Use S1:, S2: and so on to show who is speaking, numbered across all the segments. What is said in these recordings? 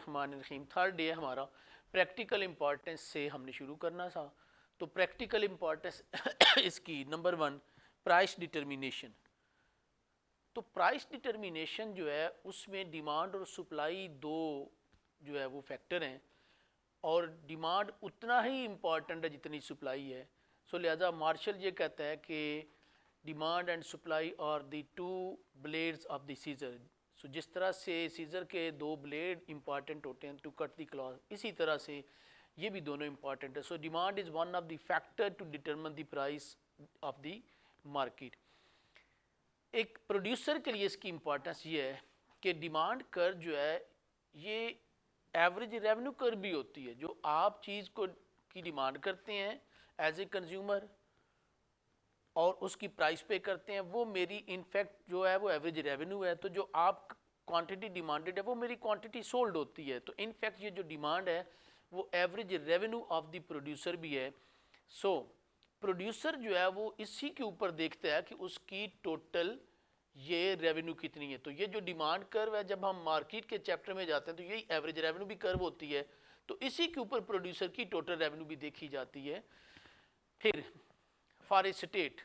S1: बिस्मिल्लाहिर्रहमानिर्रहीम। Third day हमारा practical importance से हमने शुरू करना था। तो प्रैक्टिकल इम्पॉर्टेंस इसकी नंबर 1 प्राइस डिटर्मिनेशन। तो प्राइस डिटर्मिनेशन जो है उसमें डिमांड और सप्लाई दो जो है वो फैक्टर हैं, और डिमांड उतना ही इम्पॉर्टेंट है जितनी सप्लाई है। सो लिहाजा मार्शल ये कहता है कि demand and supply are the two blades of the scissor. So जिस तरह से सीजर के दो ब्लेड इंपॉर्टेंट होते हैं टू कट द क्लॉथ, इसी तरह से ये भी दोनों इंपॉर्टेंट है। So demand is one of the factor to determine the price of the market. एक प्रोड्यूसर के लिए इसकी इंपॉर्टेंस ये है कि डिमांड कर्व जो है ये एवरेज रेवेन्यू कर्व भी होती है। जो आप चीज़ को की डिमांड करते हैं एज ए कंज्यूमर और उसकी प्राइस पे करते हैं, वो मेरी इनफैक्ट जो है वो एवरेज रेवेन्यू है। तो जो आप क्वांटिटी डिमांडेड है वो मेरी क्वांटिटी सोल्ड होती है। तो इनफैक्ट ये जो डिमांड है वो average revenue of the producer भी है। सो प्रोड्यूसर जो है वो इसी के ऊपर देखता है कि उसकी टोटल ये रेवेन्यू कितनी है। तो ये जो डिमांड कर्व है, जब हम मार्केट के चैप्टर में जाते हैं तो यही एवरेज रेवेन्यू भी कर्व होती है। तो इसी के ऊपर प्रोड्यूसर की टोटल रेवेन्यू भी देखी जाती है। फिर फॉर ए स्टेट,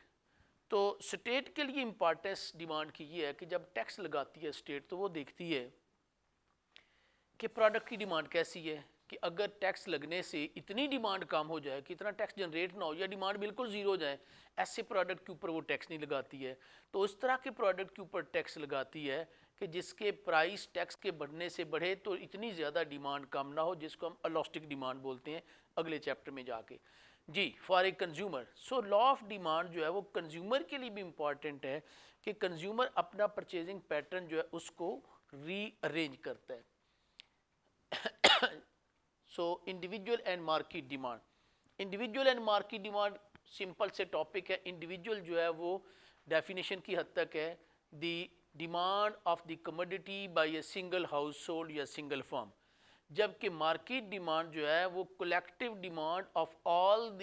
S1: तो स्टेट के लिए इंपॉर्टेंस डिमांड की ये है कि जब टैक्स लगाती है स्टेट तो वो देखती है कि प्रोडक्ट की डिमांड कैसी है, कि अगर टैक्स लगने से इतनी डिमांड कम हो जाए कि इतना टैक्स जनरेट ना हो या डिमांड बिल्कुल ज़ीरो हो जाए, ऐसे प्रोडक्ट के ऊपर वो टैक्स नहीं लगाती है। तो उस तरह के प्रोडक्ट के ऊपर टैक्स लगाती है कि जिसके प्राइस टैक्स के बढ़ने से बढ़े तो इतनी ज़्यादा डिमांड कम ना हो, जिसको हम इलास्टिक डिमांड बोलते हैं अगले चैप्टर में जाके। जी, for a consumer, so law of demand जो है वो कंज्यूमर के लिए भी इम्पॉर्टेंट है कि कंज्यूमर अपना परचेजिंग पैटर्न जो है उसको रीअरेंज करता है। So individual and market demand, individual and market demand simple से टॉपिक है। इंडिविजुअल जो है वो डेफिनेशन की हद तक है the demand of the commodity by a single household या सिंगल फर्म, जबकि मार्केट डिमांड जो है वो collective demand of all the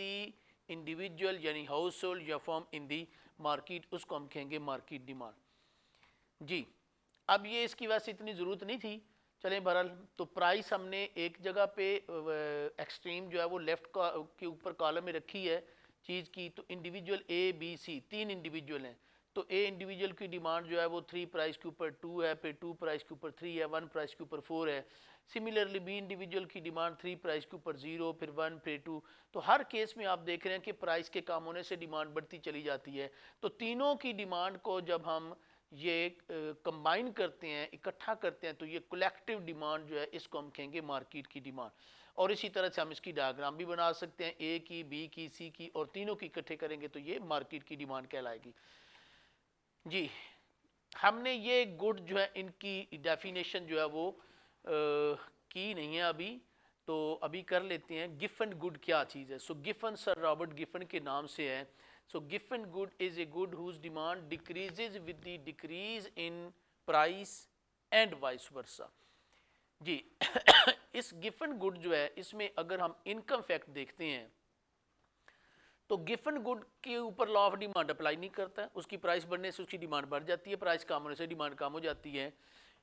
S1: individual यानी हाउस होल्ड या फर्म इन दी मार्केट, उसको हम कहेंगे मार्केट डिमांड। जी, अब ये इसकी वजह से इतनी ज़रूरत नहीं थी, चलें बहरहाल। तो प्राइस हमने एक जगह पे एक्सट्रीम जो है वो लेफ्ट के ऊपर कॉलम में रखी है चीज़ की। तो इंडिविजुअल ए बी सी तीन इंडिविजुअल हैं, तो ए इंडिविजुअल की डिमांड जो है वो 3 प्राइस के ऊपर 2 है, फिर 2 प्राइस के ऊपर 3 है, 1 प्राइस के ऊपर 4 है। सिमिलरली बी इंडिविजुअल की डिमांड 3 प्राइस के ऊपर 0, फिर 1, फिर 2। तो हर केस में आप देख रहे हैं कि प्राइस के कम होने से डिमांड बढ़ती चली जाती है। तो तीनों की डिमांड को जब हम ये कंबाइन करते हैं, इकट्ठा करते हैं, तो ये कलेक्टिव डिमांड जो है इसको हम कहेंगे मार्केट की डिमांड। और इसी तरह से हम इसकी डायग्राम भी बना सकते हैं, ए की, बी की, सी की, और तीनों की इकट्ठे करेंगे तो ये मार्केट की डिमांड कहलाएगी। जी, हमने ये गुड जो है इनकी डेफिनेशन जो है वो की नहीं है अभी, तो अभी कर लेते हैं। गिफन गुड क्या चीज़ है? So Giffen sir Robert Giffen के नाम से है। So Giffen good is a good whose demand decreases with the decrease in price and vice versa. जी इस गिफन गुड जो है इसमें अगर हम इनकम फैक्ट देखते हैं तो गिफन गुड के ऊपर लॉ ऑफ डिमांड अप्लाई नहीं करता है। उसकी प्राइस बढ़ने से उसकी डिमांड बढ़ जाती है, प्राइस कम होने से डिमांड कम हो जाती है।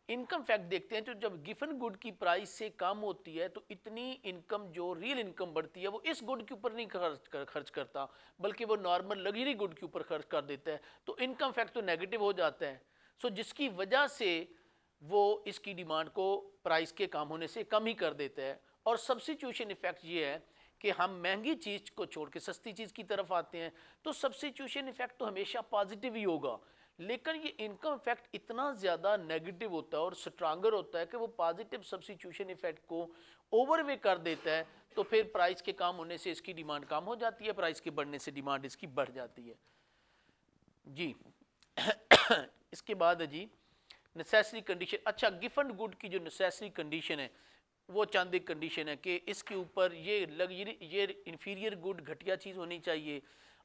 S1: इनकम फैक्ट देखते हैं तो जब गिफन गुड की प्राइस से कम होती है तो इतनी इनकम जो रियल इनकम बढ़ती है वो इस गुड के ऊपर नहीं खर्च करता, बल्कि वो नॉर्मल लग्जरी गुड के ऊपर खर्च कर देता है। तो इनकम फैक्ट तो नेगेटिव हो जाता है। सो जिसकी वजह से वो इसकी डिमांड को प्राइस के कम होने से कम ही कर देता है। और सब्स्टिट्यूशन इफेक्ट ये है कि हम महंगी चीज़ को छोड़ के सस्ती चीज़ की तरफ आते हैं, तो सब्स्टिट्यूशन इफेक्ट तो हमेशा पॉजिटिव ही होगा। लेकिन ये इनकम इफेक्ट इतना ज़्यादा नेगेटिव होता है और स्ट्रांगर होता है कि वो पॉजिटिव सब्स्टिट्यूशन इफेक्ट को ओवरवे कर देता है। तो फिर प्राइस के कम होने से इसकी डिमांड कम हो जाती है, प्राइस के बढ़ने से डिमांड इसकी बढ़ जाती है। जी इसके बाद है जी नेसेसरी कंडीशन। अच्छा, गिफन गुड की जो नेसेसरी कंडीशन है वो चंद एक कंडीशन है कि इसके ऊपर ये लग्जरी, ये इंफीरियर गुड घटिया चीज़ होनी चाहिए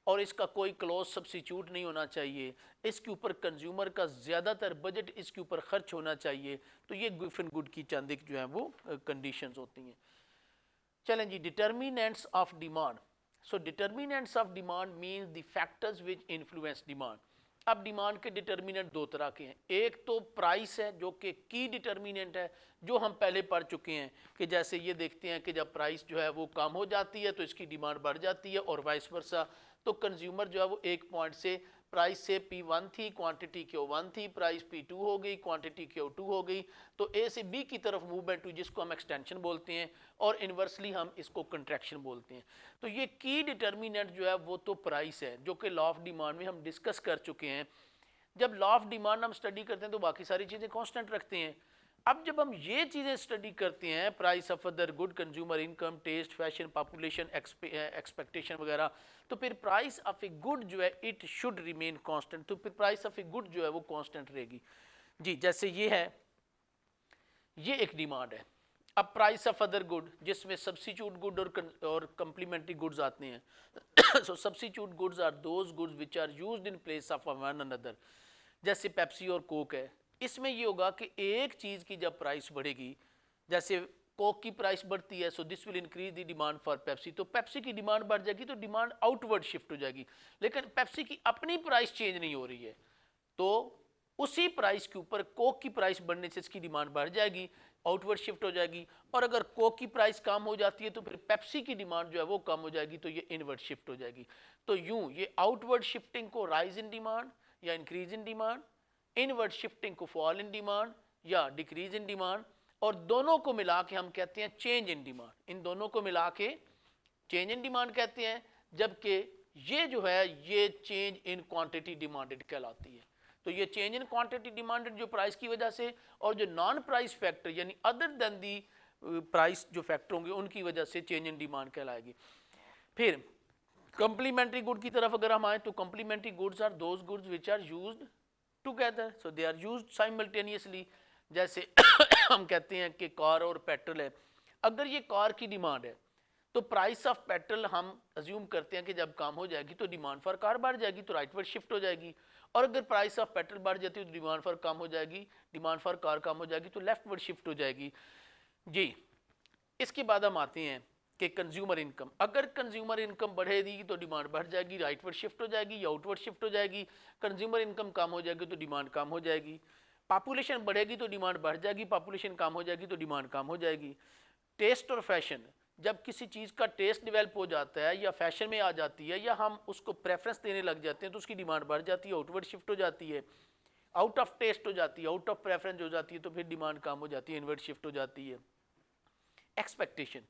S1: और इसका कोई क्लोज सब्सिट्यूट नहीं होना चाहिए। इसके ऊपर कंज्यूमर का ज़्यादातर बजट इसके ऊपर खर्च होना चाहिए। तो ये गिफन गुड की चंद एक जो है वो कंडीशंस होती हैं। चलें जी, determinants of demand. So determinants of demand means the factors which influence demand. अब डिमांड के डिटर्मिनेंट दो तरह के हैं, एक तो प्राइस है जो कि की डिटर्मिनेंट है, जो हम पहले पढ़ चुके हैं कि जैसे ये देखते हैं कि जब प्राइस जो है वो कम हो जाती है तो इसकी डिमांड बढ़ जाती है और वाइस वर्सा। तो कंज्यूमर जो है वो एक पॉइंट से प्राइस से P1 थी, क्वांटिटी Q1 थी, प्राइस P2 हो गई, क्वांटिटी Q2 हो गई, तो ए से बी की तरफ मूवमेंट हुई जिसको हम एक्सटेंशन बोलते हैं, और इन्वर्सली हम इसको कंट्रैक्शन बोलते हैं। तो ये की डिटर्मिनेंट जो है वो तो प्राइस है, जो कि लॉ ऑफ डिमांड में हम डिस्कस कर चुके हैं। जब लॉ ऑफ डिमांड हम स्टडी करते हैं तो बाकी सारी चीज़ें कांस्टेंट रखते हैं। अब जब हम ये चीज़ें स्टडी करते हैं, price of other good, consumer income, taste, fashion, population, expectation वगैरह, तो फिर प्राइस ऑफ ए गुड जो है इट शुड रिमेन कांस्टेंट, तो फिर प्राइस ऑफ ए गुड जो है वो कांस्टेंट रहेगी जी। जैसे ये है, ये एक डिमांड है। अब प्राइस ऑफ अदर गुड जिसमें सब्स्टिट्यूट गुड और कंप्लीमेंट्री गुड्स आते हैं। So substitute goods are those goods which are used in place of one another, जैसे पेप्सी और कोक है। इसमें ये होगा कि एक चीज़ की जब प्राइस बढ़ेगी, जैसे कोक की प्राइस बढ़ती है, so this will increase the demand for Pepsi, तो पेप्सी की डिमांड बढ़ जाएगी तो डिमांड आउटवर्ड शिफ्ट हो जाएगी। लेकिन पेप्सी की अपनी प्राइस चेंज नहीं हो रही है, तो उसी प्राइस के ऊपर कोक की प्राइस बढ़ने से इसकी डिमांड बढ़ जाएगी, आउटवर्ड शिफ्ट हो जाएगी। और अगर कोक की प्राइस कम हो जाती है तो फिर पेप्सी की डिमांड जो है वो कम हो जाएगी, तो ये इनवर्ड शिफ्ट हो जाएगी। तो यूं ये आउटवर्ड शिफ्टिंग को राइज इन डिमांड या increase in demand, inward shifting को फॉल इन डिमांड या डिक्रीज इन डिमांड, और दोनों को मिला के हम कहते हैं चेंज इन डिमांड। इन दोनों को मिला के चेंज इन डिमांड कहते हैं, जबकि ये जो है ये चेंज इन क्वांटिटी डिमांडेड कहलाती है। तो ये चेंज इन क्वांटिटी डिमांडेड जो प्राइस की वजह से, और जो नॉन प्राइस फैक्टर यानी अदर देन दी प्राइस जो फैक्टर होंगे उनकी वजह से चेंज इन डिमांड कहलाएगी। फिर कंप्लीमेंट्री गुड की तरफ अगर हम आए तो complementary goods are those goods which are used together, so they are used simultaneously. जैसे हम कहते हैं कि कार और पेट्रोल है, अगर ये कार की डिमांड है तो प्राइस ऑफ पेट्रोल हम अज्यूम करते हैं कि जब कम हो जाएगी तो डिमांड फॉर कार बढ़ जाएगी, तो राइटवर्ड शिफ्ट हो जाएगी। और अगर प्राइस ऑफ पेट्रोल बढ़ जाती है तो डिमांड फॉर कम हो जाएगी, डिमांड फॉर कार कम हो जाएगी, तो लेफ्टवर्ड शिफ्ट हो जाएगी जी। इसके बाद हम आते हैं कि कंज्यूमर इनकम, अगर कंज्यूमर इनकम बढ़ेगी तो डिमांड बढ़ जाएगी, राइटवर्ड शिफ्ट हो जाएगी या आउटवर्ड शिफ्ट हो जाएगी। कंज्यूमर इनकम कम हो जाएगी तो डिमांड कम हो जाएगी। पॉपुलेशन बढ़ेगी तो डिमांड बढ़ जाएगी, पॉपुलेशन कम हो जाएगी तो डिमांड कम हो जाएगी। टेस्ट और फैशन, जब किसी चीज़ का टेस्ट डेवलप हो जाता है या फैशन में आ जाती है या हम उसको प्रेफरेंस देने लग जाते हैं तो उसकी डिमांड बढ़ जाती है, आउटवर्ड शिफ्ट हो जाती है। आउट ऑफ टेस्ट हो जाती है, आउट ऑफ प्रेफरेंस हो जाती है, तो फिर डिमांड कम हो जाती है, इनवर्ड शिफ्ट हो जाती है। एक्सपेक्टेशन,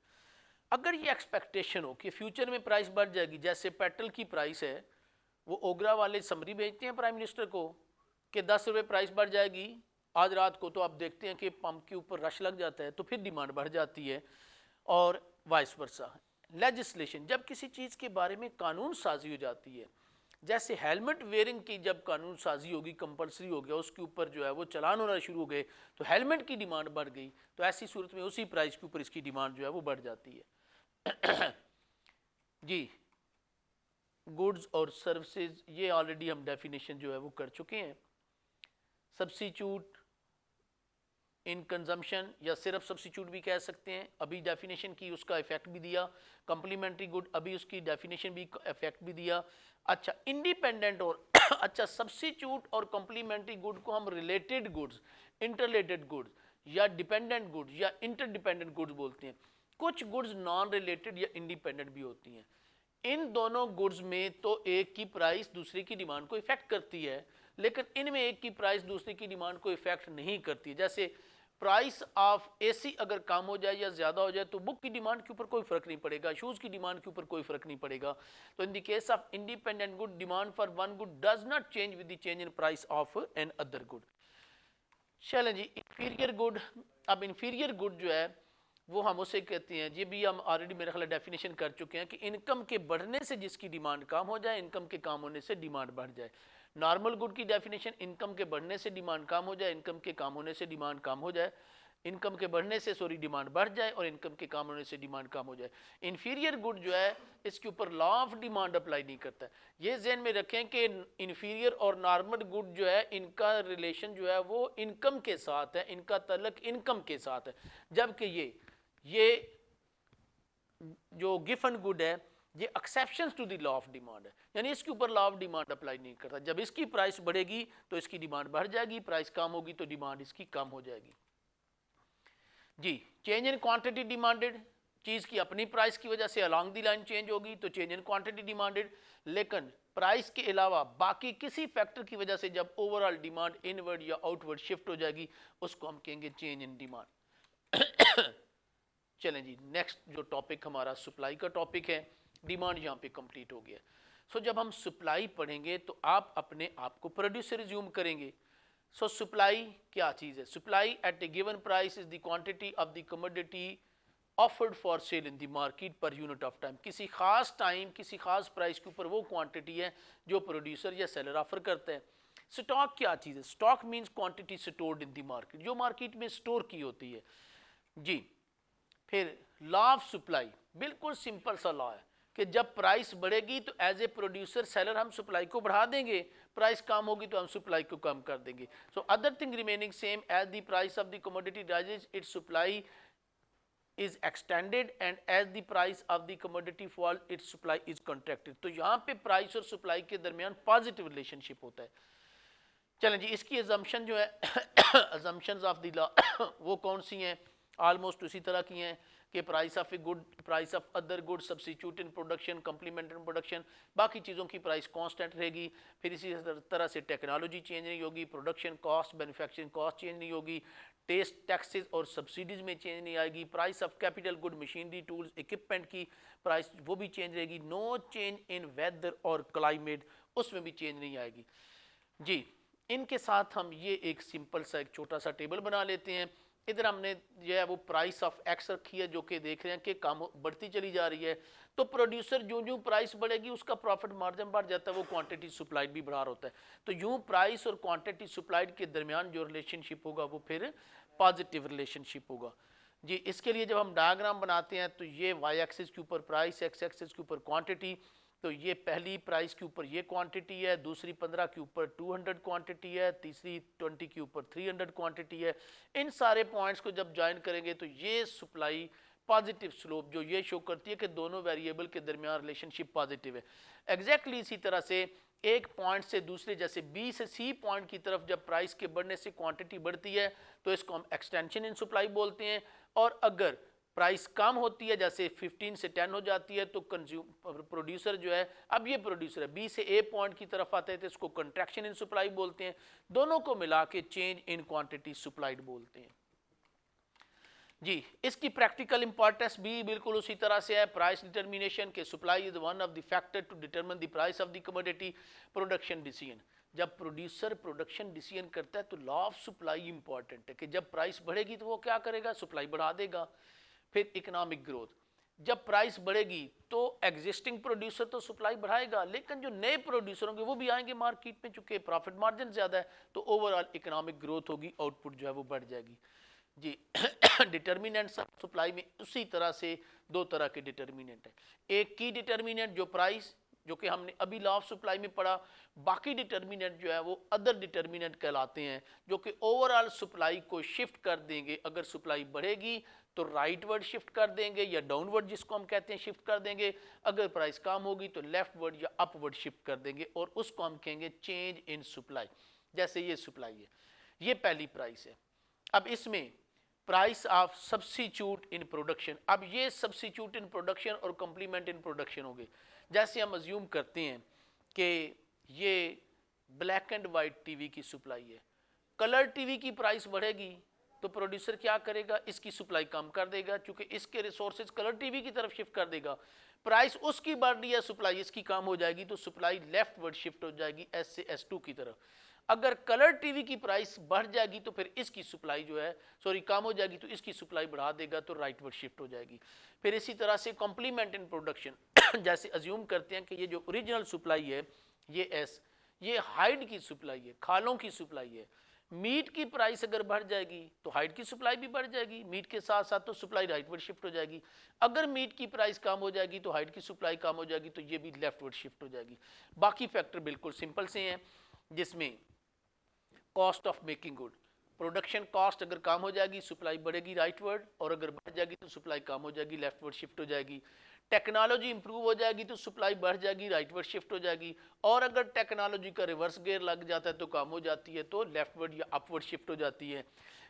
S1: अगर ये एक्सपेक्टेशन हो कि फ्यूचर में प्राइस बढ़ जाएगी, जैसे पेट्रोल की प्राइस है, वो ओगरा वाले समरी भेजते हैं प्राइम मिनिस्टर को कि 10 रुपये प्राइस बढ़ जाएगी आज रात को, तो आप देखते हैं कि पंप के ऊपर रश लग जाता है, तो फिर डिमांड बढ़ जाती है। और वाइस वर्सा। लेजिस्लेशन, जब किसी चीज़ के बारे में कानून साजी हो जाती है, जैसे हेलमेट वेयरिंग की जब कानून साजी होगी, कंपलसरी हो गया, उसके ऊपर जो है वो चलान होना शुरू हो गए, तो हेलमेट की डिमांड बढ़ गई, तो ऐसी सूरत में उसी प्राइस के ऊपर इसकी डिमांड जो है वो बढ़ जाती है जी। गुड्स और सर्विसेज, ये ऑलरेडी हम डेफिनेशन जो है वो कर चुके हैं। सब्स्टिट्यूट इन कंजम्पशन या सिर्फ सब्स्टिट्यूट भी कह सकते हैं, अभी डेफिनेशन की, उसका इफेक्ट भी दिया। कंप्लीमेंट्री गुड, अभी उसकी डेफिनेशन भी, इफेक्ट भी दिया। अच्छा, इंडिपेंडेंट और अच्छा, सब्स्टिट्यूट और कंप्लीमेंट्री गुड को हम रिलेटेड गुड्स, इंटररिलेटेड गुड्स या डिपेंडेंट गुड्स या इंटरडिपेंडेंट गुड्स बोलते हैं। कुछ गुड्स नॉन रिलेटेड या इंडिपेंडेंट भी होती हैं। इन दोनों गुड्स में तो एक की प्राइस दूसरे की डिमांड को इफेक्ट करती है, लेकिन इनमें एक की प्राइस दूसरे की डिमांड को इफेक्ट नहीं करती। जैसे प्राइस ऑफ एसी अगर कम हो जाए या ज़्यादा हो जाए तो बुक की डिमांड के ऊपर कोई फ़र्क नहीं पड़ेगा, शूज़ की डिमांड के ऊपर कोई फ़र्क नहीं पड़ेगा। तो in the case of independent good, demand for one good does not change with the change in price of an other good. चलें जी, इंफीरियर गुड। अब इंफीरियर गुड जो है वो हम उसे कहते हैं, ये भी हम ऑलरेडी मेरे ख्याल डेफिनेशन कर चुके हैं कि इनकम के बढ़ने से जिसकी डिमांड कम हो जाए, इनकम के कम होने से डिमांड बढ़ जाए। नॉर्मल गुड की डेफिनेशन, इनकम के बढ़ने से डिमांड कम हो जाए, इनकम के कम होने से डिमांड कम हो जाए, इनकम के बढ़ने से डिमांड बढ़ जाए और इनकम के कम होने से डिमांड कम हो जाए। इन्फीरियर गुड जो है इसके ऊपर लॉ ऑफ डिमांड अप्लाई नहीं करता है। ये जहन में रखें कि इन्फीरियर और नॉर्मल गुड जो है इनका रिलेशन जो है वो इनकम के साथ है, इनका तल्लक इनकम के साथ है, जबकि ये जो गिफन गुड है ये exceptions to the law of demand है, यानी इसके ऊपर लॉ ऑफ डिमांड अप्लाई नहीं करता। जब इसकी प्राइस बढ़ेगी तो इसकी डिमांड बढ़ जाएगी, प्राइस कम होगी तो डिमांड इसकी कम हो जाएगी। जी, चेंज इन क्वांटिटी डिमांडेड, चीज की अपनी प्राइस की वजह से अलोंग दी लाइन चेंज होगी तो चेंज इन क्वांटिटी डिमांडेड, लेकिन प्राइस के अलावा बाकी किसी फैक्टर की वजह से जब ओवरऑल डिमांड इनवर्ड या आउटवर्ड शिफ्ट हो जाएगी उसको हम कहेंगे चेंज इन डिमांड। चलें जी, नेक्स्ट जो टॉपिक हमारा सप्लाई का टॉपिक है, डिमांड यहाँ पे कंप्लीट हो गया। सो जब हम सप्लाई पढ़ेंगे तो आप अपने आप को प्रोड्यूसर रिज्यूम करेंगे। सो सप्लाई क्या चीज़ है? Supply at a given price is the quantity of the commodity offered for sale in the market per unit of time. किसी खास टाइम किसी खास प्राइस के ऊपर वो क्वांटिटी है जो प्रोड्यूसर या सेलर ऑफर करता है। स्टॉक क्या चीज़ है? Stock means quantity stored in the market, जो मार्केट में स्टोर की होती है। जी, फिर लॉ ऑफ सप्लाई बिल्कुल सिंपल सा लॉ है कि जब प्राइस बढ़ेगी तो एज ए प्रोड्यूसर सेलर हम सप्लाई को बढ़ा देंगे, प्राइस कम होगी तो हम सप्लाई को कम कर देंगे। So other thing remaining same, as the price of the commodity rises its supply is extended and as the price of the commodity fall its supply is contracted। तो यहाँ पे प्राइस और सप्लाई के दरमियान पॉजिटिव रिलेशनशिप होता है। चलें जी, इसकी assumption जो है assumptions of the law वो कौन सी हैं? ऑलमोस्ट उसी तरह की हैं कि price of a good, price of other good, substitute in production, complement in production, बाकी चीज़ों की प्राइस कांस्टेंट रहेगी। फिर इसी तरह से टेक्नोलॉजी चेंज नहीं होगी, production cost, manufacturing cost change नहीं होगी, टेस्ट टैक्सेस और सब्सिडीज़ में चेंज नहीं आएगी, price of capital good, machinery, tools, equipment की प्राइस वो भी चेंज रहेगी। नो चेंज इन वेदर और क्लाइमेट, उसमें भी चेंज नहीं आएगी। जी, इनके साथ हम ये एक सिंपल सा एक छोटा सा टेबल बना लेते हैं। इधर हमने जो है वो प्राइस ऑफ एक्स रखी है जो कि देख रहे हैं कि कम बढ़ती चली जा रही है। तो प्रोड्यूसर जो जो प्राइस बढ़ेगी उसका प्रॉफिट मार्जिन बढ़ जाता है, वो क्वांटिटी सप्लाइड भी बढ़ा होता है। तो यूं प्राइस और क्वांटिटी सप्लाइड के दरमियान जो रिलेशनशिप होगा वो फिर पॉजिटिव रिलेशनशिप होगा। जी, इसके लिए जब हम डायग्राम बनाते हैं तो ये वाई एक्सिस के ऊपर प्राइस, एक्स एक्सिस के ऊपर क्वांटिटी, तो ये पहली प्राइस के ऊपर ये क्वांटिटी है, दूसरी 15 के ऊपर 200 क्वांटिटी है, तीसरी 20 के ऊपर 300 क्वांटिटी है। इन सारे पॉइंट्स को जब ज्वाइन करेंगे तो ये सप्लाई पॉजिटिव स्लोप जो ये शो करती है कि दोनों वेरिएबल के दरमियान रिलेशनशिप पॉजिटिव है। एग्जैक्टली इसी तरह से एक पॉइंट से दूसरे, जैसे बी से सी पॉइंट की तरफ जब प्राइस के बढ़ने से क्वांटिटी बढ़ती है तो इसको हम एक्सटेंशन इन सप्लाई बोलते हैं, और अगर प्राइस कम होती है जैसे 15 से 10 हो जाती है तो प्रोड्यूसर जो है, अब ये प्रोड्यूसर है बी से ए पॉइंट की तरफ आते हैं तो इसको कंट्रैक्शन इन सप्लाई बोलते हैं। दोनों को मिला के चेंज इन क्वांटिटी सप्लाइड बोलते हैं। जी, इसकी प्रैक्टिकल इंपॉर्टेंस भी बिल्कुल उसी तरह से है। प्राइस डिटर्मिनेशन के supply is one of the factor to determine the price of the commodity. Production decision, जब प्रोड्यूसर प्रोडक्शन डिसीजन करता है तो लॉ ऑफ सप्लाई इंपॉर्टेंट है कि जब प्राइस बढ़ेगी तो वो क्या करेगा? सप्लाई बढ़ा देगा। फिर इकोनॉमिक ग्रोथ, जब प्राइस बढ़ेगी तो एग्जिस्टिंग प्रोड्यूसर तो सप्लाई बढ़ाएगा, लेकिन जो नए प्रोड्यूसर होंगे वो भी आएंगे मार्केट में, चूंकि प्रॉफिट मार्जिन ज़्यादा है तो ओवरऑल इकोनॉमिक ग्रोथ होगी, आउटपुट जो है वो बढ़ जाएगी। जी, डिटर्मिनेंट्स ऑफ सप्लाई में उसी तरह से दो तरह के डिटर्मिनेंट है। एक की डिटर्मिनेंट जो प्राइस, जो कि हमने अभी लॉ ऑफ सप्लाई में पढ़ा। बाकी डिटर्मिनेंट जो है वो अदर डिटर्मिनेंट कहलाते हैं जो कि ओवरऑल सप्लाई को शिफ्ट कर देंगे। अगर सप्लाई बढ़ेगी तो राइटवर्ड शिफ्ट कर देंगे या डाउनवर्ड जिसको हम कहते हैं शिफ्ट कर देंगे, अगर प्राइस कम होगी तो लेफ्टवर्ड या अपवर्ड शिफ्ट कर देंगे, और उसको हम कहेंगे चेंज इन सप्लाई। जैसे ये सप्लाई है, ये पहली प्राइस है। अब इसमें price of substitute in production, अब ये सब्सिट्यूट इन प्रोडक्शन और कम्प्लीमेंट इन प्रोडक्शन हो गए। जैसे हम अज्यूम करते हैं कि ये ब्लैक एंड वाइट टीवी की सप्लाई है, कलर टीवी की प्राइस बढ़ेगी तो प्रोड्यूसर क्या करेगा? इसकी सप्लाई कम कर देगा, क्योंकि इसके रिसोर्सेज कलर टीवी की तरफ शिफ्ट कर देगा। प्राइस उसकी बढ़ रही है, सप्लाई इसकी कम हो जाएगी तो सप्लाई लेफ्टवर्ड शिफ्ट हो जाएगी एस से S2 की तरफ। अगर कलर टीवी की प्राइस बढ़ जाएगी तो फिर इसकी सप्लाई जो है कम हो जाएगी तो इसकी सप्लाई बढ़ा देगा तो राइटवर्ड शिफ्ट हो जाएगी। फिर इसी तरह से कॉम्प्लीमेंट इन प्रोडक्शन, जैसे अज्यूम करते हैं कि ये जो ओरिजिनल सप्लाई है ये S, ये हाइड की सप्लाई है, खालों की सप्लाई है। मीट की प्राइस अगर बढ़ जाएगी तो हाइड की सप्लाई भी बढ़ जाएगी, मीट के साथ साथ तो सप्लाई राइटवर्ड शिफ्ट हो जाएगी। अगर मीट की प्राइस कम हो जाएगी तो हाइड की सप्लाई कम हो जाएगी तो ये भी लेफ्टवर्ड शिफ्ट हो जाएगी। बाकी फैक्टर बिल्कुल सिंपल से हैं, जिसमें cost of making good, production cost अगर कम हो जाएगी सप्लाई बढ़ेगी राइटवर्ड, और अगर बढ़ जाएगी तो सप्लाई कम हो जाएगी लेफ्टवर्ड शिफ्ट हो जाएगी। टेक्नोलॉजी इंप्रूव हो जाएगी तो सप्लाई बढ़ जाएगी राइटवर्ड शिफ्ट हो जाएगी, और अगर टेक्नोलॉजी का रिवर्स गियर लग जाता है तो कम हो जाती है तो लेफ्टवर्ड या अपवर्ड शिफ्ट हो जाती है।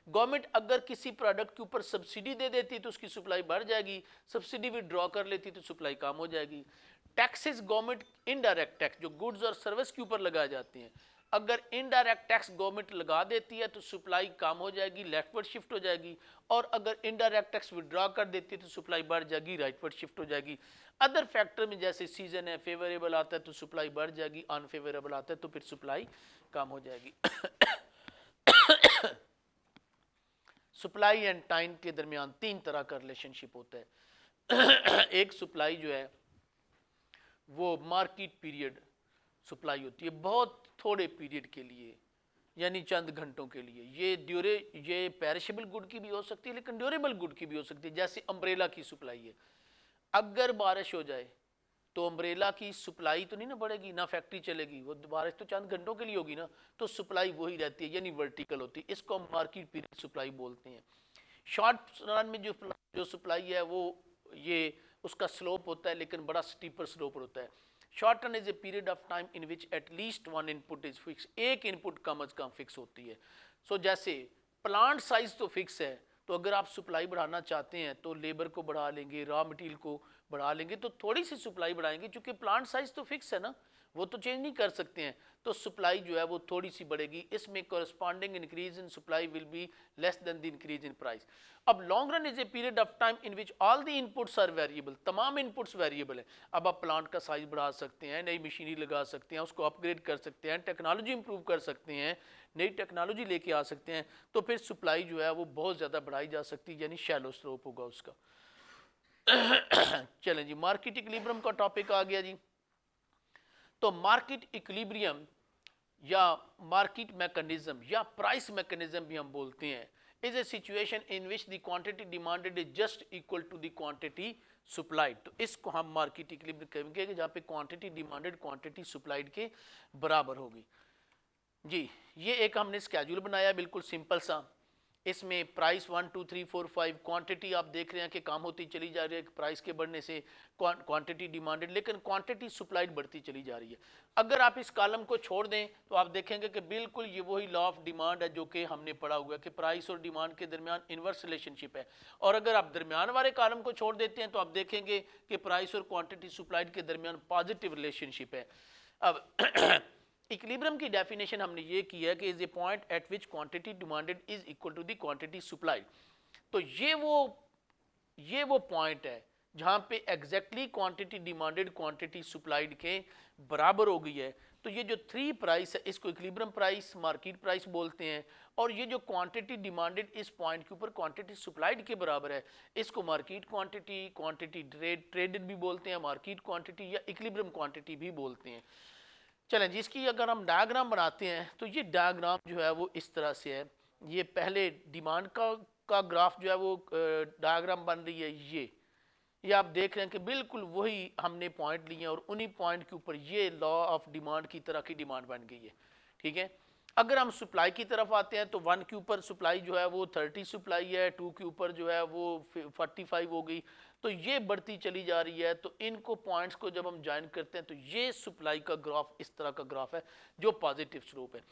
S1: गवर्नमेंट अगर किसी प्रोडक्ट के ऊपर सब्सिडी दे देती है तो उसकी सप्लाई बढ़ जाएगी, सब्सिडी विड्रॉ कर लेती तो सप्लाई कम हो जाएगी। टैक्सेस गवर्नमेंट इनडायरेक्ट टैक्स जो गुड्स और सर्विस के ऊपर लगाए जाते हैं, अगर इनडायरेक्ट टैक्स गवर्नमेंट लगा देती है तो सप्लाई कम हो जाएगी लेफ्टवर्ड शिफ्ट हो जाएगी, और अगर इनडायरेक्ट टैक्स विड्रॉ कर देती है तो सप्लाई बढ़ जाएगी राइटवर्ड शिफ्ट हो जाएगी। अदर फैक्टर में जैसे सीजन है फेवरेबल आता है तो सप्लाई बढ़ जाएगी, अनफेवरेबल आता है तो फिर सप्लाई कम हो जाएगी। सप्लाई एंड टाइम के दरमियान तीन तरह का रिलेशनशिप होता है। एक सप्लाई जो है वो मार्केट पीरियड सप्लाई होती है, बहुत थोड़े पीरियड के लिए यानी चंद घंटों के लिए। ये पेरिशेबल गुड की भी हो सकती है लेकिन ड्यूरेबल गुड की भी हो सकती है। जैसे अम्ब्रेला की सप्लाई है, अगर बारिश हो जाए तो अम्ब्रेला की सप्लाई तो नहीं ना बढ़ेगी, ना फैक्ट्री चलेगी, वो बारिश तो चंद घंटों के लिए होगी ना, तो सप्लाई वही रहती है यानी वर्टिकल होती है। इसको हम मार्केट पीरियड सप्लाई बोलते हैं। शॉर्ट रन में जो सप्लाई है वो ये उसका स्लोप होता है लेकिन बड़ा स्टीपर स्लोप होता है। Short run is a period of time in which at least one input is fix, एक इनपुट कम अज कम फिक्स होती है। सो जैसे प्लांट साइज तो फिक्स है, तो अगर आप सप्लाई बढ़ाना चाहते हैं तो लेबर को बढ़ा लेंगे, रॉ मटेरियल को बढ़ा लेंगे, तो थोड़ी सी सप्लाई बढ़ाएंगे क्योंकि प्लांट साइज तो फिक्स है ना, वो तो चेंज नहीं कर सकते हैं, तो सप्लाई जो है वो थोड़ी सी बढ़ेगी। इसमें corresponding increase in supply will be less than the increase in price. अब long run is a period of time in which all the inputs are variable, तमाम इनपुट्स वेरिएबल है। अब आप प्लांट का साइज बढ़ा सकते हैं, नई मशीनरी लगा सकते हैं, उसको अपग्रेड कर सकते हैं, टेक्नोलॉजी इंप्रूव कर सकते हैं, नई टेक्नोलॉजी लेके आ सकते हैं, तो फिर सप्लाई जो है वो बहुत ज़्यादा बढ़ाई जा सकती है यानी शैलो स्लोप होगा उसका। चलें जी, मार्केट इक्विलिब्रियम का टॉपिक आ गया जी। तो मार्केट इक्विलिब्रियम या मार्केट मैकेनिज्म या प्राइस मैकेनिज्म भी हम बोलते हैं, is a situation in which the quantity demanded is just equal to the quantity supplied. तो इसको हम मार्केट इक्विलिब्रियम कहेंगे कि जहाँ पे क्वांटिटी डिमांडेड क्वांटिटी सप्लाइड के बराबर होगी जी। ये एक हमने स्केड्यूल बनाया बिल्कुल सिंपल सा, इसमें प्राइस 1 2 3 4 5 क्वांटिटी आप देख रहे हैं कि कम होती चली जा रही है प्राइस के बढ़ने से, क्वांटिटी डिमांडेड, लेकिन क्वांटिटी सप्लाइड बढ़ती चली जा रही है। अगर आप इस कॉलम को छोड़ दें तो आप देखेंगे कि बिल्कुल ये वही लॉ ऑफ डिमांड है जो कि हमने पढ़ा हुआ है कि प्राइस और डिमांड के दरमियान इन्वर्स रिलेशनशिप है। और अगर आप दरमियान वाले कॉलम को छोड़ देते हैं तो आप देखेंगे कि प्राइस और क्वांटिटी सप्लाइड के दरमियान पॉजिटिव रिलेशनशिप है। अब इक्विलिब्रियम की डेफिनेशन हमने ये की है कि is a point at which quantity demanded is equal to the quantity supplied. तो ये वो पॉइंट है जहां पे exactly quantity demanded quantity supplied के बराबर हो गई है। तो ये जो 3 प्राइस है इसको इक्विलिब्रियम प्राइस मार्केट प्राइस बोलते हैं, और ये जो क्वांटिटी डिमांडेड इस पॉइंट के ऊपर क्वांटिटी सप्लाइड के बराबर है इसको मार्केट क्वांटिटी, क्वांटिटी ट्रेडेड भी बोलते हैं, मार्केट क्वांटिटी या इक्विलिब्रियम क्वांटिटी भी बोलते हैं। चलें जी, इसकी अगर हम डायग्राम बनाते हैं तो ये डायग्राम जो है वो इस तरह से है। ये पहले डिमांड का ग्राफ जो है वो डायग्राम बन रही है, ये आप देख रहे हैं कि बिल्कुल वही हमने पॉइंट लिए और उन्हीं पॉइंट के ऊपर ये लॉ ऑफ डिमांड की तरह की डिमांड बन गई है, ठीक है। अगर हम सप्लाई की तरफ आते हैं तो 1 के ऊपर सप्लाई जो है वो 30 सप्लाई है, 2 के ऊपर जो है वो 45 हो गई, तो ये बढ़ती चली जा रही है। तो इनको पॉइंट्स को जब हम ज्वाइन करते हैं तो ये सप्लाई का ग्राफ इस तरह का ग्राफ है जो पॉजिटिव स्लोप है।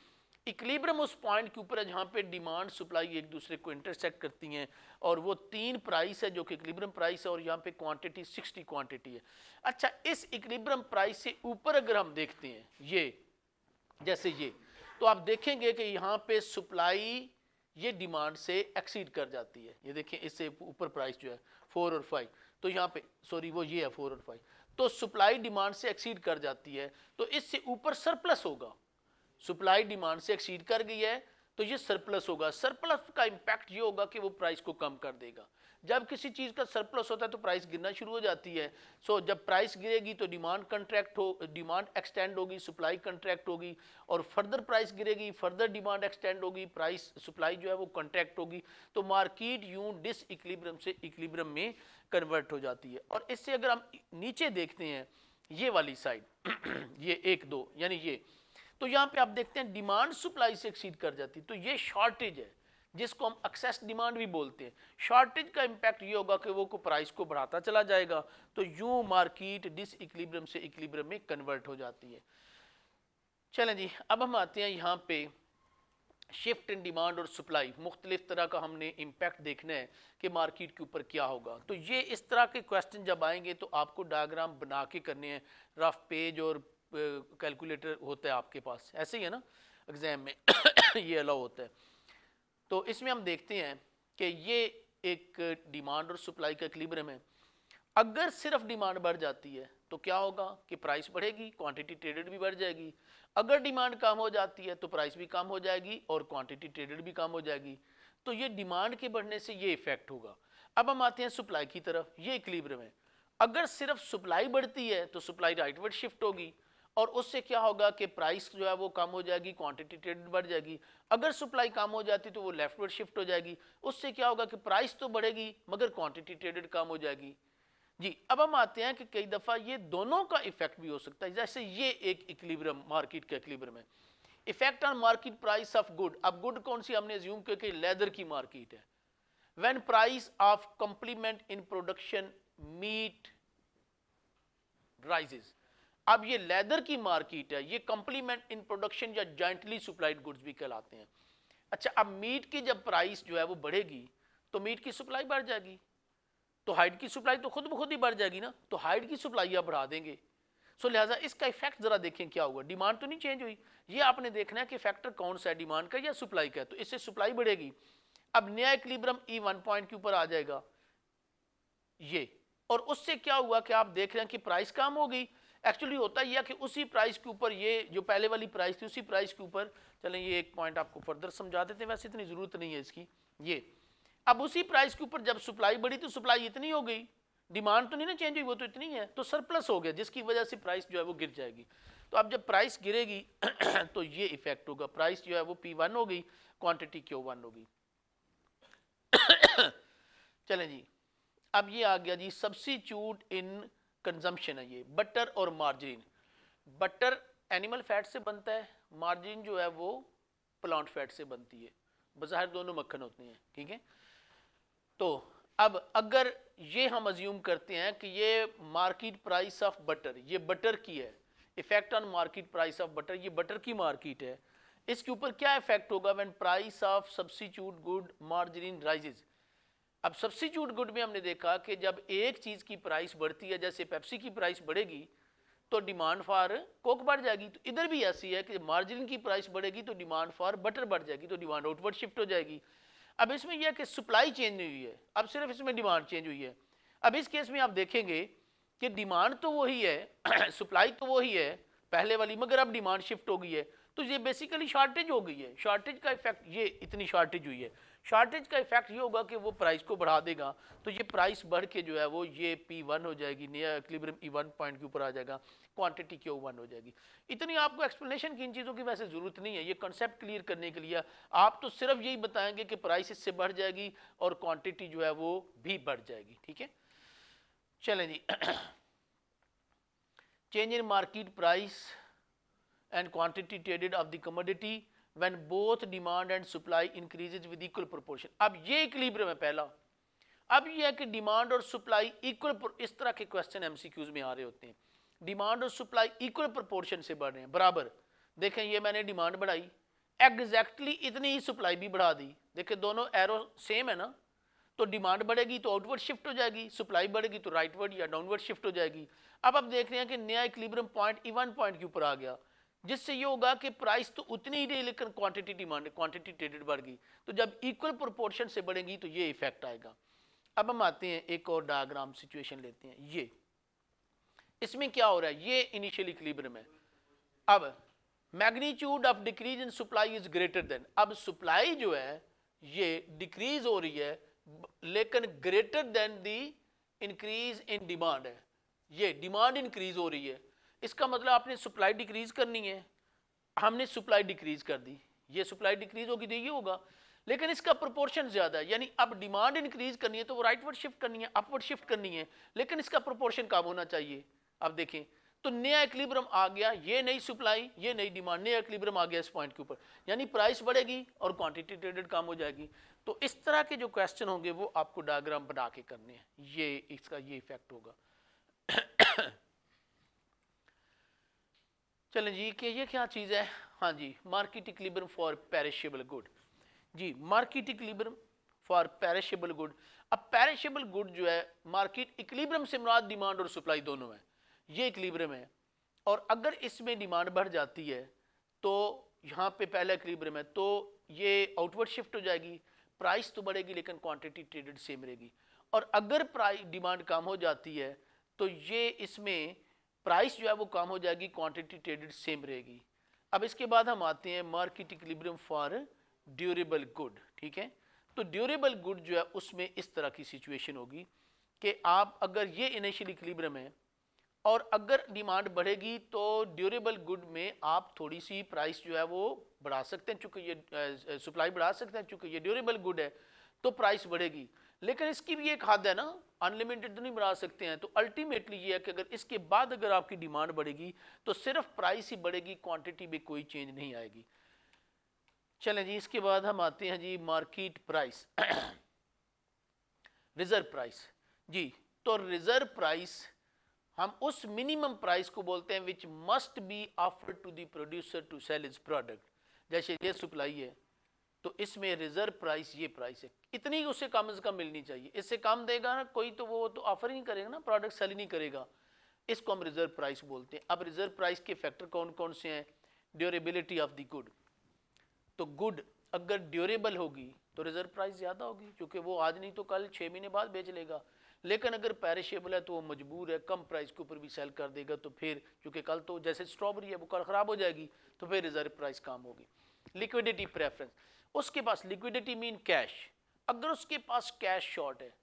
S1: इक्विलिब्रियम उस पॉइंट के ऊपर है जहाँ पे डिमांड सप्लाई एक दूसरे को इंटरसेक्ट करती हैं, और वो 3 प्राइस है जो कि इक्विलिब्रियम प्राइस है, और यहाँ पे क्वांटिटी 60 क्वांटिटी है। अच्छा, इस इक्विलिब्रियम प्राइस से ऊपर अगर हम देखते हैं ये जैसे ये, तो आप देखेंगे कि यहाँ पे सप्लाई ये डिमांड से एक्सीड कर जाती है। ये देखें इससे ऊपर प्राइस जो है 4 और 5, तो यहाँ पे सॉरी वो ये है 4 और 5, तो सप्लाई डिमांड से एक्सीड कर जाती है, तो इससे ऊपर सरप्लस होगा। सप्लाई डिमांड से एक्सीड कर गई है तो ये सरप्लस होगा। सरप्लस का इंपैक्ट ये होगा कि वो प्राइस को कम कर देगा। जब किसी चीज़ का सरप्लस होता है तो प्राइस गिरना शुरू हो जाती है। सो जब प्राइस गिरेगी तो डिमांड एक्सटेंड होगी, सप्लाई कंट्रैक्ट होगी, और फर्दर प्राइस गिरेगी, फर्दर डिमांड एक्सटेंड होगी, प्राइस सप्लाई जो है वो कंट्रैक्ट होगी। तो मार्केट यूं डिस इक्विलिब्रियम से इक्विलिब्रियम में कन्वर्ट हो जाती है। और इससे अगर हम नीचे देखते हैं ये वाली साइड ये 1 2 यानी ये, तो यहाँ पे आप देखते हैं डिमांड सप्लाई से एक्सीड कर जाती है, तो ये शॉर्टेज है। जिसको हम एक्सेस डिमांड भी बोलते हैं। शॉर्टेज का इम्पैक्ट ये होगा कि वो प्राइस को बढ़ाता चला जाएगा, तो यूं मार्केट डिसइक्विलिब्रियम से इक्विलिब्रियम में कन्वर्ट हो जाती है। चलें जी, अब हम आते हैं यहाँ पे शिफ्ट इन डिमांड और सप्लाई, मुख्तलिफ तरह का हमने इम्पैक्ट देखना है कि मार्केट के ऊपर क्या होगा। तो ये इस तरह के क्वेश्चन जब आएंगे तो आपको डायग्राम बना के करने हैं, रफ पेज और कैलकुलेटर होता है आपके पास, ऐसे ही है ना एग्जाम में ये अलाउ होता है। तो इसमें हम देखते हैं कि ये एक डिमांड और सप्लाई का इक्विलिब्रियम है। अगर सिर्फ डिमांड बढ़ जाती है तो क्या होगा कि प्राइस बढ़ेगी, क्वांटिटी ट्रेडेड भी बढ़ जाएगी। अगर डिमांड कम हो जाती है तो प्राइस भी कम हो जाएगी और क्वांटिटी ट्रेडेड भी कम हो जाएगी। तो ये डिमांड के बढ़ने से ये इफेक्ट होगा। अब हम आते हैं सप्लाई की तरफ, ये इक्विलिब्रियम है। अगर सिर्फ सप्लाई बढ़ती है तो सप्लाई राइटवर्ड शिफ्ट होगी और उससे क्या होगा कि प्राइस जो है वो कम हो जाएगी, क्वांटिटी ट्रेडेड बढ़ जाएगी। अगर सप्लाई कम हो जाती तो वो लेफ्टवर्ड शिफ्ट हो जाएगी, उससे क्या होगा कि प्राइस तो बढ़ेगी मगर क्वांटिटी ट्रेडेड कम हो जाएगी जी। अब हम आते हैं कि कई दफ़ा ये दोनों का इफेक्ट भी हो सकता है, जैसे ये एक इक्विलिब्रियम मार्केट का इक्विलिब्रियम है। Effect on market price of good, अब गुड कौन सी हमने अज्यूम किया कि लेदर की मार्केट है। When price of complement in production meat rises, अब ये लेदर की मार्केट है, ये कंप्लीमेंट इन प्रोडक्शन या जॉइंटली सप्लाइड गुड्स भी कहलाते हैं। अच्छा, अब मीट की जब प्राइस जो है वो बढ़ेगी तो मीट की सप्लाई बढ़ जाएगी, तो हाइड की सप्लाई तो खुद ब खुद ही बढ़ जाएगी ना, तो हाइड की सप्लाई आप बढ़ा देंगे। सो लिहाजा इसका इफेक्ट जरा देखें क्या हुआ। डिमांड तो नहीं चेंज हुई, ये आपने देखना है कि फैक्टर कौन सा है, डिमांड का या सप्लाई का है, तो इससे सप्लाई बढ़ेगी। अब नया इक्विलिब्रियम E1 पॉइंट के ऊपर आ जाएगा ये, और उससे क्या हुआ कि आप देख रहे हैं कि प्राइस कम हो गई। एक्चुअली होता यह कि उसी प्राइस के ऊपर, ये जो पहले वाली प्राइस थी उसी प्राइस के ऊपर, चलें ये एक पॉइंट आपको फर्दर समझा देते हैं, वैसे इतनी जरूरत नहीं है इसकी। ये अब उसी प्राइस के ऊपर जब सप्लाई बढ़ी तो सप्लाई इतनी हो गई, डिमांड तो नहीं ना चेंज हुई, वो तो इतनी है, तो सरप्लस हो गया जिसकी वजह से प्राइस जो है वो गिर जाएगी। तो अब जब प्राइस गिरेगी तो ये इफेक्ट होगा, प्राइस जो है वो P1 हो गई, क्वांटिटी Q1 हो गई। चलें जी, अब ये आ गया जी सब्स्टिट्यूट इन कंजम्पशन है, ये बटर और मार्जिन। बटर एनिमल फैट से बनता है, मार्जिन जो है वो प्लांट फैट से बनती है, बज़ाहिर दोनों मक्खन होते हैं, ठीक है। तो अब अगर ये हम अज्यूम करते हैं कि ये मार्केट प्राइस ऑफ बटर, ये बटर की है, effect on market price of butter, ये बटर की मार्केट है, इसके ऊपर क्या इफेक्ट होगा when price of substitute good margin rises. अब सब्स्टिट्यूट गुड में हमने देखा कि जब एक चीज की प्राइस बढ़ती है, जैसे पेप्सी की प्राइस बढ़ेगी तो डिमांड फॉर कोक बढ़ जाएगी, तो इधर भी ऐसी है कि मार्जिन की प्राइस बढ़ेगी तो डिमांड फॉर बटर बढ़ जाएगी, तो डिमांड आउटवर्ड शिफ्ट हो जाएगी। अब इसमें यह कि सप्लाई चेंज नहीं हुई है, अब सिर्फ इसमें डिमांड चेंज हुई है। अब इस केस में आप देखेंगे कि डिमांड तो वही है सप्लाई तो वही है पहले वाली, मगर अब डिमांड शिफ्ट हो गई है, तो ये बेसिकली शॉर्टेज हो गई है। शॉर्टेज का इफेक्ट, ये इतनी शॉर्टेज हुई है, शॉर्टेज का इफेक्ट ये होगा कि वो प्राइस को बढ़ा देगा, तो ये प्राइस बढ़ के जो है वो ये P1 हो जाएगी, नया इक्विलिब्रियम E1 पॉइंट के ऊपर आ जाएगा, क्वांटिटी Q1 हो जाएगी। इतनी आपको एक्सप्लेनेशन की इन चीज़ों की वैसे ज़रूरत नहीं है, ये कंसेप्ट क्लियर करने के लिए आप तो सिर्फ यही बताएंगे कि प्राइस इससे बढ़ जाएगी और क्वांटिटी जो है वो भी बढ़ जाएगी, ठीक है। चलें जी, change in market price and quantity traded of the commodity when both demand and supply increases with equal proportion। अब ये इक्विलिब्रियम है पहला। अब ये है कि डिमांड और सप्लाई इक्वल, इस तरह के क्वेश्चन एमसीक्यूज में आ रहे होते हैं, डिमांड और सप्लाई इक्वल प्रोपोर्शन से बढ़ रहे हैं, बराबर। देखें ये मैंने डिमांड बढ़ाई, एग्जैक्टली इतनी ही सप्लाई भी बढ़ा दी, देखें दोनों एरो सेम है ना, तो डिमांड बढ़ेगी तो आउटवर्ड शिफ्ट हो जाएगी, सप्लाई बढ़ेगी तो राइटवर्ड या डाउनवर्ड शिफ्ट हो जाएगी। अब आप देख रहे हैं कि नया इक्विलिब्रियम पॉइंट E1 पॉइंट के ऊपर आ गया, जिससे ये होगा कि प्राइस तो उतनी ही रही लेकिन क्वांटिटी डिमांड, क्वांटिटी ट्रेडेड बढ़ गई, तो जब इक्वल प्रोपोर्शन से बढ़ेगी तो ये इफेक्ट आएगा। अब हम आते हैं एक और डायग्राम सिचुएशन लेते हैं, ये इसमें क्या हो रहा है, ये इनिशियल इक्विलिब्रियम है। अब magnitude of decrease in supply is greater then, अब सप्लाई जो है ये डिक्रीज हो रही है लेकिन greater than the increase in demand है, ये डिमांड इंक्रीज हो रही है। इसका मतलब आपने सप्लाई डिक्रीज करनी है, हमने सप्लाई डिक्रीज कर दी, ये सप्लाई डिक्रीज होगी तो ये होगा, लेकिन इसका प्रोपोर्शन ज्यादा है, यानी अब डिमांड इंक्रीज करनी है तो वो राइटवर्ड शिफ्ट करनी है, अपवर्ड शिफ्ट करनी है, लेकिन इसका प्रोपोर्शन कम होना चाहिए। अब देखें तो नया इक्विलिब्रियम आ गया, ये नई सप्लाई ये नई डिमांड, नया इक्विलिब्रियम आ गया इस पॉइंट के ऊपर, यानी प्राइस बढ़ेगी और क्वांटिटी ट्रेडेड कम हो जाएगी। तो इस तरह के जो क्वेश्चन होंगे वो आपको डायग्राम बना के करने हैं, ये इसका ये इफेक्ट होगा। चलें जी कि ये क्या चीज़ है, हाँ जी, market equilibrium for perishable good. जी, market equilibrium for perishable good. अब पेरिशेबल गुड जो है, मार्केट इक्विलिब्रियम से मुराद डिमांड और सप्लाई दोनों है, ये इक्विलिब्रियम है। और अगर इसमें डिमांड बढ़ जाती है तो यहाँ पे पहला इक्विलिब्रियम है, तो ये आउटवर्ड शिफ्ट हो जाएगी, प्राइस तो बढ़ेगी लेकिन क्वांटिटी ट्रेडेड सेम रहेगी। और अगर प्राइस डिमांड कम हो जाती है तो ये इसमें प्राइस जो है वो कम हो जाएगी, क्वांटिटी ट्रेडेड सेम रहेगी। अब इसके बाद हम आते हैं market equilibrium for durable good. ठीक है, तो ड्यूरेबल गुड जो है उसमें इस तरह की सिचुएशन होगी कि आप अगर ये इनिशियल इक्विलिब्रियम है और अगर डिमांड बढ़ेगी तो ड्यूरेबल गुड में आप थोड़ी सी प्राइस जो है वो बढ़ा सकते हैं, चूंकि ये सप्लाई बढ़ा सकते हैं, चूंकि ये ड्यूरेबल गुड है तो प्राइस बढ़ेगी। लेकिन इसकी भी एक हद है ना, अनलिमिटेड तो नहीं बढ़ा सकते हैं। तो अल्टीमेटली ये है कि अगर इसके बाद अगर आपकी डिमांड बढ़ेगी तो सिर्फ प्राइस ही बढ़ेगी, क्वांटिटी में कोई चेंज नहीं आएगी। चलें जी, इसके बाद हम आते हैं जी मार्केट प्राइस, रिजर्व प्राइस। जी, तो रिजर्व प्राइस हम उस मिनिमम प्राइस को बोलते हैं which must be offered to the producer to sell his product. जैसे ये सप्लाई है तो इसमें रिजर्व प्राइस ये प्राइस है, इतनी उससे कम से कम मिलनी चाहिए, इससे कम देगा ना कोई तो वो तो ऑफर ही नहीं करेगा ना, प्रोडक्ट सेल ही नहीं करेगा, इसको हम रिजर्व प्राइस बोलते हैं। अब रिजर्व प्राइस के फैक्टर कौन कौन से हैं? ड्यूरेबिलिटी ऑफ द गुड, तो गुड अगर ड्यूरेबल होगी तो रिजर्व प्राइस ज़्यादा होगी, क्योंकि वो आज नहीं तो कल 6 महीने बाद बेच लेगा। लेकिन अगर पेरिशेबल है तो वो मजबूर है कम प्राइस के ऊपर भी सेल कर देगा, तो फिर क्योंकि कल तो जैसे स्ट्रॉबेरी है वो कल ख़राब हो जाएगी, तो फिर रिजर्व प्राइस कम होगी। लिक्विडिटी प्रेफरेंस, उसके पास लिक्विडिटी मीन कैश, अगर उसके पास कैश शॉर्ट है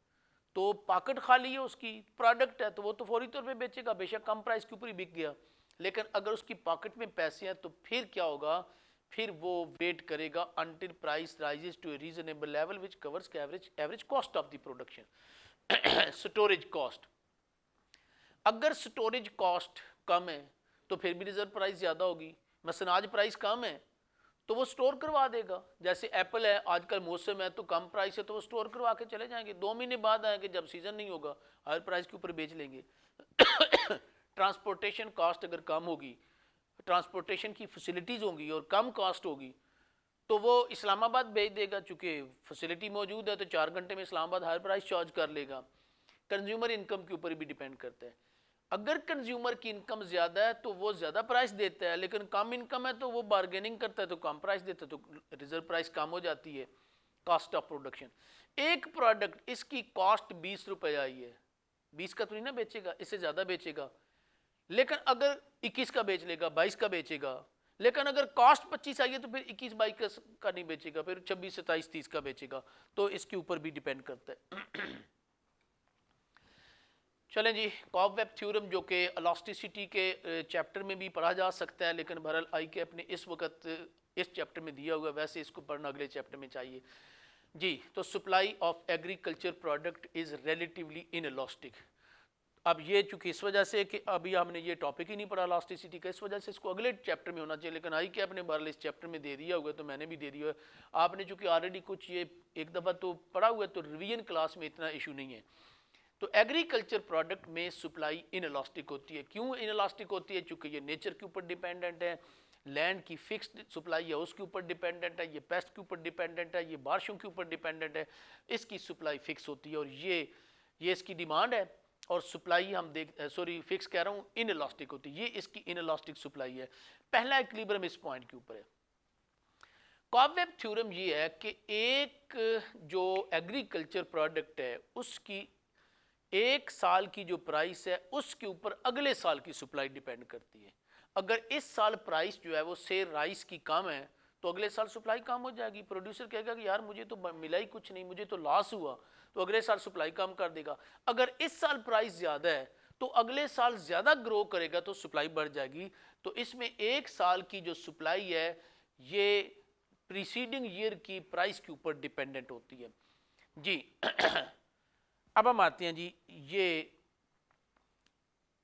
S1: तो पॉकेट खाली है, उसकी प्रोडक्ट है तो वो तो फौरी तौर पे बेचेगा, बेशक कम प्राइस के ऊपर ही बिक गया। लेकिन अगर उसकी पॉकेट में पैसे हैं तो फिर क्या होगा, फिर वो वेट करेगा until price rises to a reasonable level which covers average cost of the production. Storage cost, अगर स्टोरेज कॉस्ट कम है तो फिर भी रिजर्व प्राइस ज़्यादा होगी। मसलन आज प्राइस कम है तो वो स्टोर करवा देगा, जैसे एप्पल है आजकल मौसम है तो कम प्राइस है तो वो स्टोर करवा के चले जाएंगे, 2 महीने बाद आएंगे जब सीजन नहीं होगा हायर प्राइस के ऊपर बेच लेंगे। ट्रांसपोर्टेशन कॉस्ट अगर कम होगी, ट्रांसपोर्टेशन की फैसिलिटीज़ होंगी और कम कॉस्ट होगी तो वो इस्लामाबाद भेज देगा, चूँकि फैसिलिटी मौजूद है तो 4 घंटे में इस्लामाबाद हायर प्राइस चार्ज कर लेगा। कंज्यूमर इनकम के ऊपर भी डिपेंड करता है, अगर कंज्यूमर की इनकम ज़्यादा है तो वो ज़्यादा प्राइस देता है, लेकिन कम इनकम है तो वो बार्गेनिंग करता है तो कम प्राइस देता है, तो रिजर्व प्राइस कम हो जाती है। कॉस्ट ऑफ प्रोडक्शन, एक प्रोडक्ट इसकी कॉस्ट 20 रुपये आई है, 20 का तो नहीं ना बेचेगा, इससे ज़्यादा बेचेगा, लेकिन अगर 21 का बेच लेगा, 22 का बेचेगा। लेकिन अगर कॉस्ट 25 आई है तो फिर 21-22 का नहीं बेचेगा, फिर 26, 27, 30 का बेचेगा। तो इसके ऊपर भी डिपेंड करता है। चलें जी, कॉबवेब थ्योरम जो कि इलास्टिसिटी के चैप्टर में भी पढ़ा जा सकता है, लेकिन बहरहाल आई के अपने इस वक्त इस चैप्टर में दिया हुआ है, वैसे इसको पढ़ना अगले चैप्टर में चाहिए जी। तो supply of agriculture product is relatively inelastic. अब ये चूंकि इस वजह से कि अभी हमने ये टॉपिक ही नहीं पढ़ा इलास्टिसिटी का, इस वजह से इसको अगले चैप्टर में होना चाहिए, लेकिन आई के अपने बहरहाल इस चैप्टर में दे दिया हुआ है तो मैंने भी दे दिया है। आपने चूंकि ऑलरेडी कुछ ये एक दफ़ा तो पढ़ा हुआ है तो रिवीजन क्लास में इतना इशू नहीं है। तो एग्रीकल्चर प्रोडक्ट में सप्लाई इनइलास्टिक होती है। क्यों इनइलास्टिक होती है? चूंकि ये नेचर के ऊपर डिपेंडेंट है, लैंड की फिक्स्ड सप्लाई है उसके ऊपर डिपेंडेंट है, ये पेस्ट के ऊपर डिपेंडेंट है, ये बारिशों के ऊपर डिपेंडेंट है, इसकी सप्लाई फिक्स होती है और ये इसकी डिमांड है और सप्लाई हम फिक्स कह रहा हूँ, इनइलास्टिक होती है, ये इसकी इनइलास्टिक सप्लाई है। पहला इक्विलिब्रियम इस पॉइंट के ऊपर है। कॉबवेब थ्योरम ये है कि एक जो एग्रीकल्चर प्रोडक्ट है उसकी एक साल की जो प्राइस है उसके ऊपर अगले साल की सप्लाई डिपेंड करती है। अगर इस साल प्राइस जो है वो से राइस की कम है तो अगले साल सप्लाई कम हो जाएगी। प्रोड्यूसर कहेगा कि यार मुझे तो मिला ही कुछ नहीं, मुझे तो लॉस हुआ, तो अगले साल सप्लाई कम कर देगा। अगर इस साल प्राइस ज़्यादा है तो अगले साल ज़्यादा ग्रो करेगा तो सप्लाई बढ़ जाएगी। तो इसमें एक साल की जो सप्लाई है ये प्रीसीडिंग ईयर की प्राइस के ऊपर डिपेंडेंट होती है जी। अब हम आते हैं जी, ये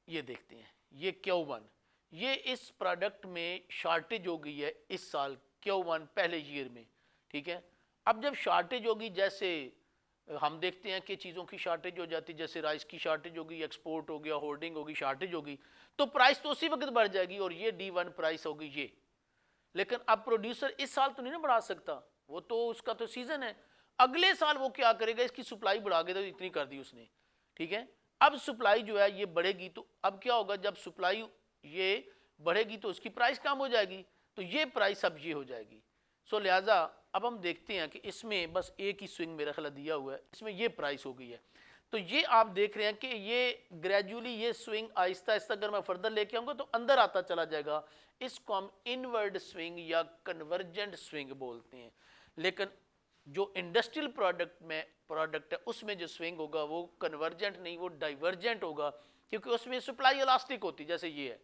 S1: देखते हैं ये Q1, ये इस प्रोडक्ट में शॉर्टेज हो गई है इस साल Q1 पहले ईयर में, ठीक है। अब जब शॉर्टेज होगी, जैसे हम देखते हैं कि चीज़ों की शॉर्टेज हो जाती है, जैसे राइस की शॉर्टेज होगी, एक्सपोर्ट हो गया, होर्डिंग होगी, शॉर्टेज होगी, तो प्राइस तो उसी वक्त बढ़ जाएगी और ये D1 प्राइस होगी ये। लेकिन अब प्रोड्यूसर इस साल तो नहीं ना बढ़ा सकता, वो तो उसका तो सीजन है। अगले साल वो क्या करेगा, इसकी सप्लाई बढ़ा के तो इतनी कर दी उसने, ठीक है। अब सप्लाई जो है ये बढ़ेगी, तो अब क्या होगा, जब सप्लाई ये बढ़ेगी तो उसकी प्राइस कम हो जाएगी, तो ये प्राइस अब ये हो जाएगी। सो लिहाजा अब हम देखते हैं कि इसमें बस एक ही स्विंग मेरा ख्याल दिया हुआ है, इसमें ये प्राइस हो गई है। तो ये आप देख रहे हैं कि ये ग्रेजुअली ये स्विंग आहिस्ता आहिस्ता अगर मैं फर्दर लेके आऊँगा तो अंदर आता चला जाएगा। इसको हम इनवर्ड स्विंग या कन्वर्जेंट स्विंग बोलते हैं। लेकिन जो इंडस्ट्रियल प्रोडक्ट है उसमें जो स्विंग होगा वो कन्वर्जेंट नहीं, वो डाइवर्जेंट होगा, क्योंकि उसमें सप्लाई इलास्टिक होती है, जैसे ये है।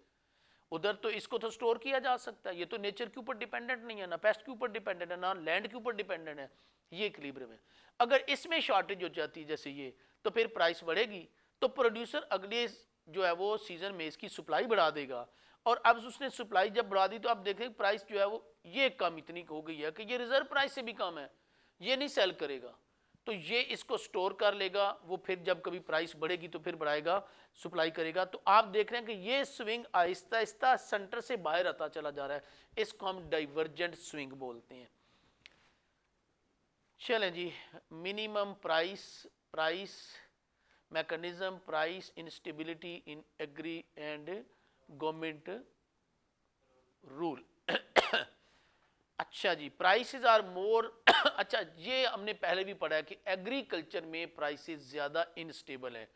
S1: उधर तो इसको तो स्टोर किया जा सकता है, ये तो नेचर के ऊपर डिपेंडेंट नहीं है, ना पेस्ट के ऊपर डिपेंडेंट है, ना लैंड के ऊपर डिपेंडेंट है, ये इक्विलिब्रियम है। अगर इसमें शॉर्टेज हो जाती है जैसे ये, तो फिर प्राइस बढ़ेगी, तो प्रोड्यूसर अगले जो है वो सीजन में इसकी सप्लाई बढ़ा देगा। और अब उसने सप्लाई जब बढ़ा दी तो आप देखें प्राइस जो है वो ये कम इतनी हो गई है कि ये रिजर्व प्राइस से भी कम है, ये नहीं सेल करेगा, तो ये इसको स्टोर कर लेगा, वो फिर जब कभी प्राइस बढ़ेगी तो फिर बढ़ाएगा, सप्लाई करेगा। तो आप देख रहे हैं कि ये स्विंग आहिस्ता आहिस्ता सेंटर से बाहर आता चला जा रहा है, इसको हम डाइवर्जेंट स्विंग बोलते हैं। चलें जी, minimum price mechanism, price instability in agri and government rule. अच्छा जी, प्राइसेस आर मोर अच्छा, ये हमने पहले भी पढ़ा है कि एग्रीकल्चर में प्राइसेस ज़्यादा इनस्टेबल है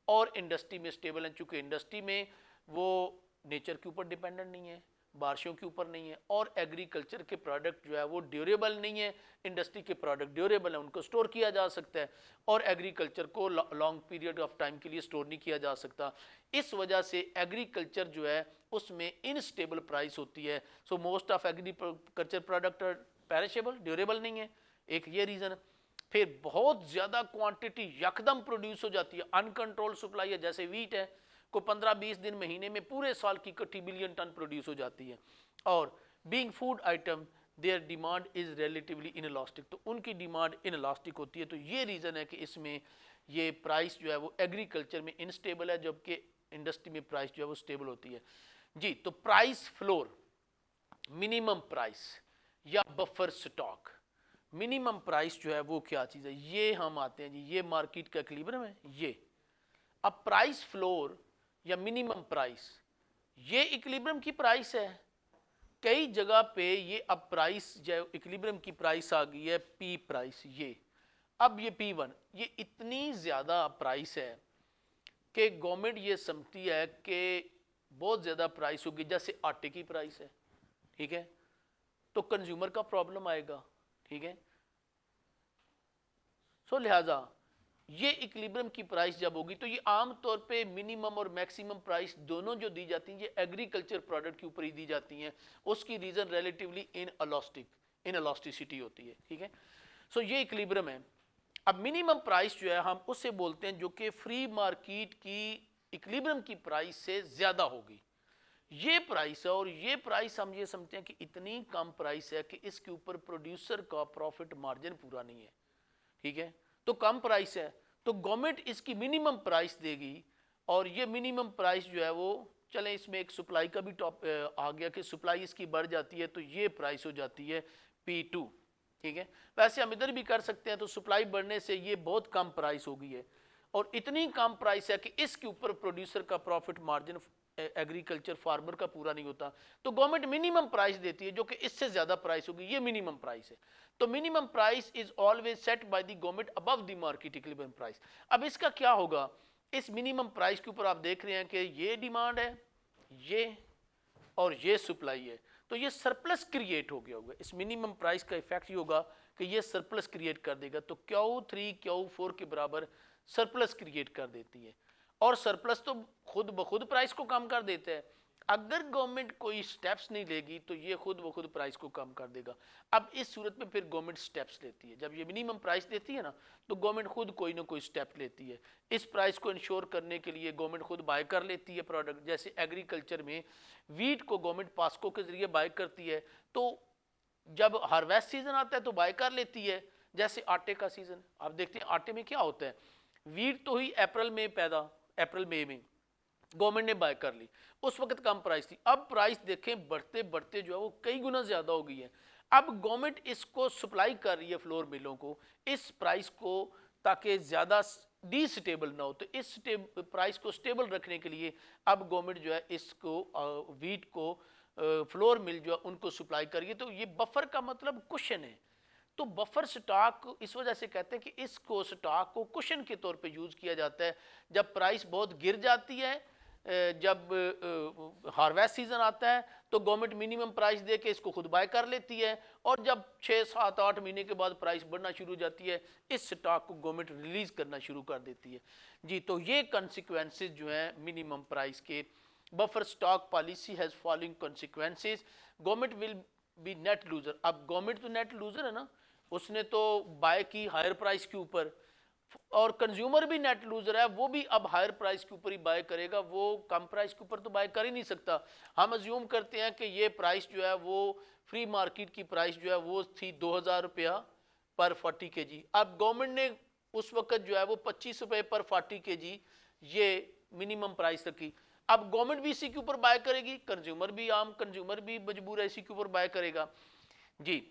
S1: और इंडस्ट्री में स्टेबल है, चूँकि इंडस्ट्री में वो नेचर के ऊपर डिपेंडेंट नहीं है, बारिशों के ऊपर नहीं है, और एग्रीकल्चर के प्रोडक्ट जो है वो ड्यूरेबल नहीं है। इंडस्ट्री के प्रोडक्ट ड्यूरेबल है, उनको स्टोर किया जा सकता है, और एग्रीकल्चर को लॉन्ग पीरियड ऑफ टाइम के लिए स्टोर नहीं किया जा सकता। इस वजह से एग्रीकल्चर जो है उसमें इनस्टेबल प्राइस होती है। So most of agriculture product perishable, durable नहीं है, एक ये रीज़न। फिर बहुत ज़्यादा क्वांटिटी यकदम प्रोड्यूस हो जाती है, अनकंट्रोल सप्लाई है, जैसे वीट है, को 15-20 दिन महीने में पूरे साल की 30 बिलियन टन प्रोड्यूस हो जाती है। और being food item their demand is relatively inelastic, तो उनकी डिमांड इनलास्टिक होती है। तो ये रीज़न है कि इसमें ये प्राइस जो है वो एग्रीकल्चर में इनस्टेबल है, जबकि इंडस्ट्री में प्राइस जो है वो स्टेबल होती है जी। तो प्राइस फ्लोर, मिनिमम प्राइस या बफर स्टॉक। मिनिमम प्राइस जो है वो क्या चीज़ है, ये हम आते हैं जी, ये मार्केट का इक्विलिब्रियम है ये। अब प्राइस फ्लोर या मिनिमम प्राइस, ये इक्विलिब्रियम की प्राइस है। कई जगह पे ये अब प्राइस जो इक्विलिब्रियम की प्राइस आ गई है पी प्राइस, ये अब ये P1, ये इतनी ज़्यादा प्राइस है कि गवर्नमेंट ये समझती है कि बहुत ज़्यादा प्राइस होगी, जैसे आटे की प्राइस है, ठीक है, तो कंज्यूमर का प्रॉब्लम आएगा, ठीक है। सो लिहाजा ये इक्विलिब्रियम की प्राइस जब होगी, तो ये आम तौर पे मिनिमम और मैक्सिमम प्राइस दोनों जो दी जाती हैं ये एग्रीकल्चर प्रोडक्ट के ऊपर ही दी जाती हैं। उसकी रीज़न रिलेटिवली इनएलास्टिसिटी होती है, ठीक है। सो ये इक्विलिब्रियम है। अब मिनिमम प्राइस जो है हम उससे बोलते हैं जो कि फ्री मार्केट की इक्विलिब्रियम की प्राइस से ज़्यादा होगी। ये प्राइस है, और ये प्राइस हम ये समझते हैं कि इतनी कम प्राइस है कि इसके ऊपर प्रोड्यूसर का प्रॉफिट मार्जिन पूरा नहीं है, ठीक है। तो कम प्राइस है तो गवर्नमेंट इसकी मिनिमम प्राइस देगी, और ये मिनिमम प्राइस जो है वो, चलें इसमें एक सप्लाई का भी टॉप आ गया कि सप्लाई इसकी बढ़ जाती है तो ये प्राइस हो जाती है P2, ठीक है। वैसे हम इधर भी कर सकते हैं, तो सप्लाई बढ़ने से ये बहुत कम प्राइस हो गई है, और इतनी कम प्राइस है कि इसके ऊपर प्रोड्यूसर का प्रॉफिट मार्जिन एग्रीकल्चर फार्मर का पूरा नहीं होता, तो गवर्नमेंट मिनिमम प्राइस देती है जो कि इससे ज्यादा प्राइस होगी, ये मिनिमम प्राइस है। तो minimum price is always set by the government above the market equilibrium price. अब इसका क्या होगा, इस मिनिमम प्राइस के ऊपर आप देख रहे हैं कि ये डिमांड है, ये और ये सप्लाई है, तो ये सरप्लस क्रिएट हो गया होगा। इस मिनिमम प्राइस का इफेक्ट ये होगा कि ये सरप्लस क्रिएट कर देगा, तो Q3 Q4 के बराबर सरप्लस क्रिएट कर देती है, और सरप्लस तो खुद ब खुद प्राइस को कम कर देता है। अगर गवर्नमेंट कोई स्टेप्स नहीं लेगी तो ये खुद ब खुद प्राइस को कम कर देगा। अब इस सूरत में फिर गवर्नमेंट स्टेप्स लेती है, जब ये मिनिमम प्राइस देती है ना तो गवर्नमेंट खुद कोई ना कोई स्टेप लेती है। इस प्राइस को इंश्योर करने के लिए गवर्नमेंट खुद बाय कर लेती है प्रोडक्ट। जैसे एग्रीकल्चर में वीट को गवर्नमेंट पास्को के जरिए बाय करती है, तो जब हार्वेस्ट सीजन आता है तो बाय कर लेती है। जैसे आटे का सीजन आप देखते हैं, आटे में क्या होता है, वीट तो हुई अप्रैल में पैदा, अप्रैल मई में गवर्नमेंट ने बाय कर ली, उस वक्त कम प्राइस थी। अब प्राइस देखें बढ़ते बढ़ते जो है वो कई गुना ज्यादा हो गई है। अब गवर्नमेंट इसको सप्लाई कर रही है फ्लोर मिलों को इस प्राइस को, ताकि ज्यादा डिस्टेबल ना हो। तो इस प्राइस को स्टेबल रखने के लिए अब गवर्नमेंट जो है इसको वीट को फ्लोर मिल जो है उनको सप्लाई करिए। तो ये बफर का मतलब कुशन है। तो बफर स्टॉक इस वजह से कहते हैं कि इसको स्टॉक को कुशन के तौर पे यूज किया जाता है। जब प्राइस बहुत गिर जाती है, जब हार्वेस्ट सीजन आता है तो गवर्नमेंट मिनिमम प्राइस दे के इसको खुद बाय कर लेती है, और जब 6, 7, 8 महीने के बाद प्राइस बढ़ना शुरू हो जाती है इस स्टॉक को गवर्नमेंट रिलीज करना शुरू कर देती है जी। तो ये कॉन्सिक्वेंसेज जो हैं मिनिमम प्राइस के। Buffer stock policy has following consequences, government will be net loser. अब गवर्नमेंट तो नेट लूजर है ना, उसने तो बाय की हायर प्राइस के ऊपर, और कंज्यूमर भी नेट लूजर है, वो भी अब हायर प्राइस के ऊपर ही बाय करेगा, वो कम प्राइस के ऊपर तो बाय कर ही नहीं सकता। हम अज्यूम करते हैं कि ये प्राइस जो है वो फ्री मार्केट की प्राइस जो है वो थी 2000 रुपया पर 40 kg। अब गवर्नमेंट ने उस वक्त जो है वो 25 रुपए पर 40 kg ये मिनिमम प्राइस रखी। अब गवर्नमेंट भी इसी के ऊपर बाय करेगी, कंज्यूमर भी, आम कंज्यूमर भी मजबूर है इसी के ऊपर बाय करेगा जी।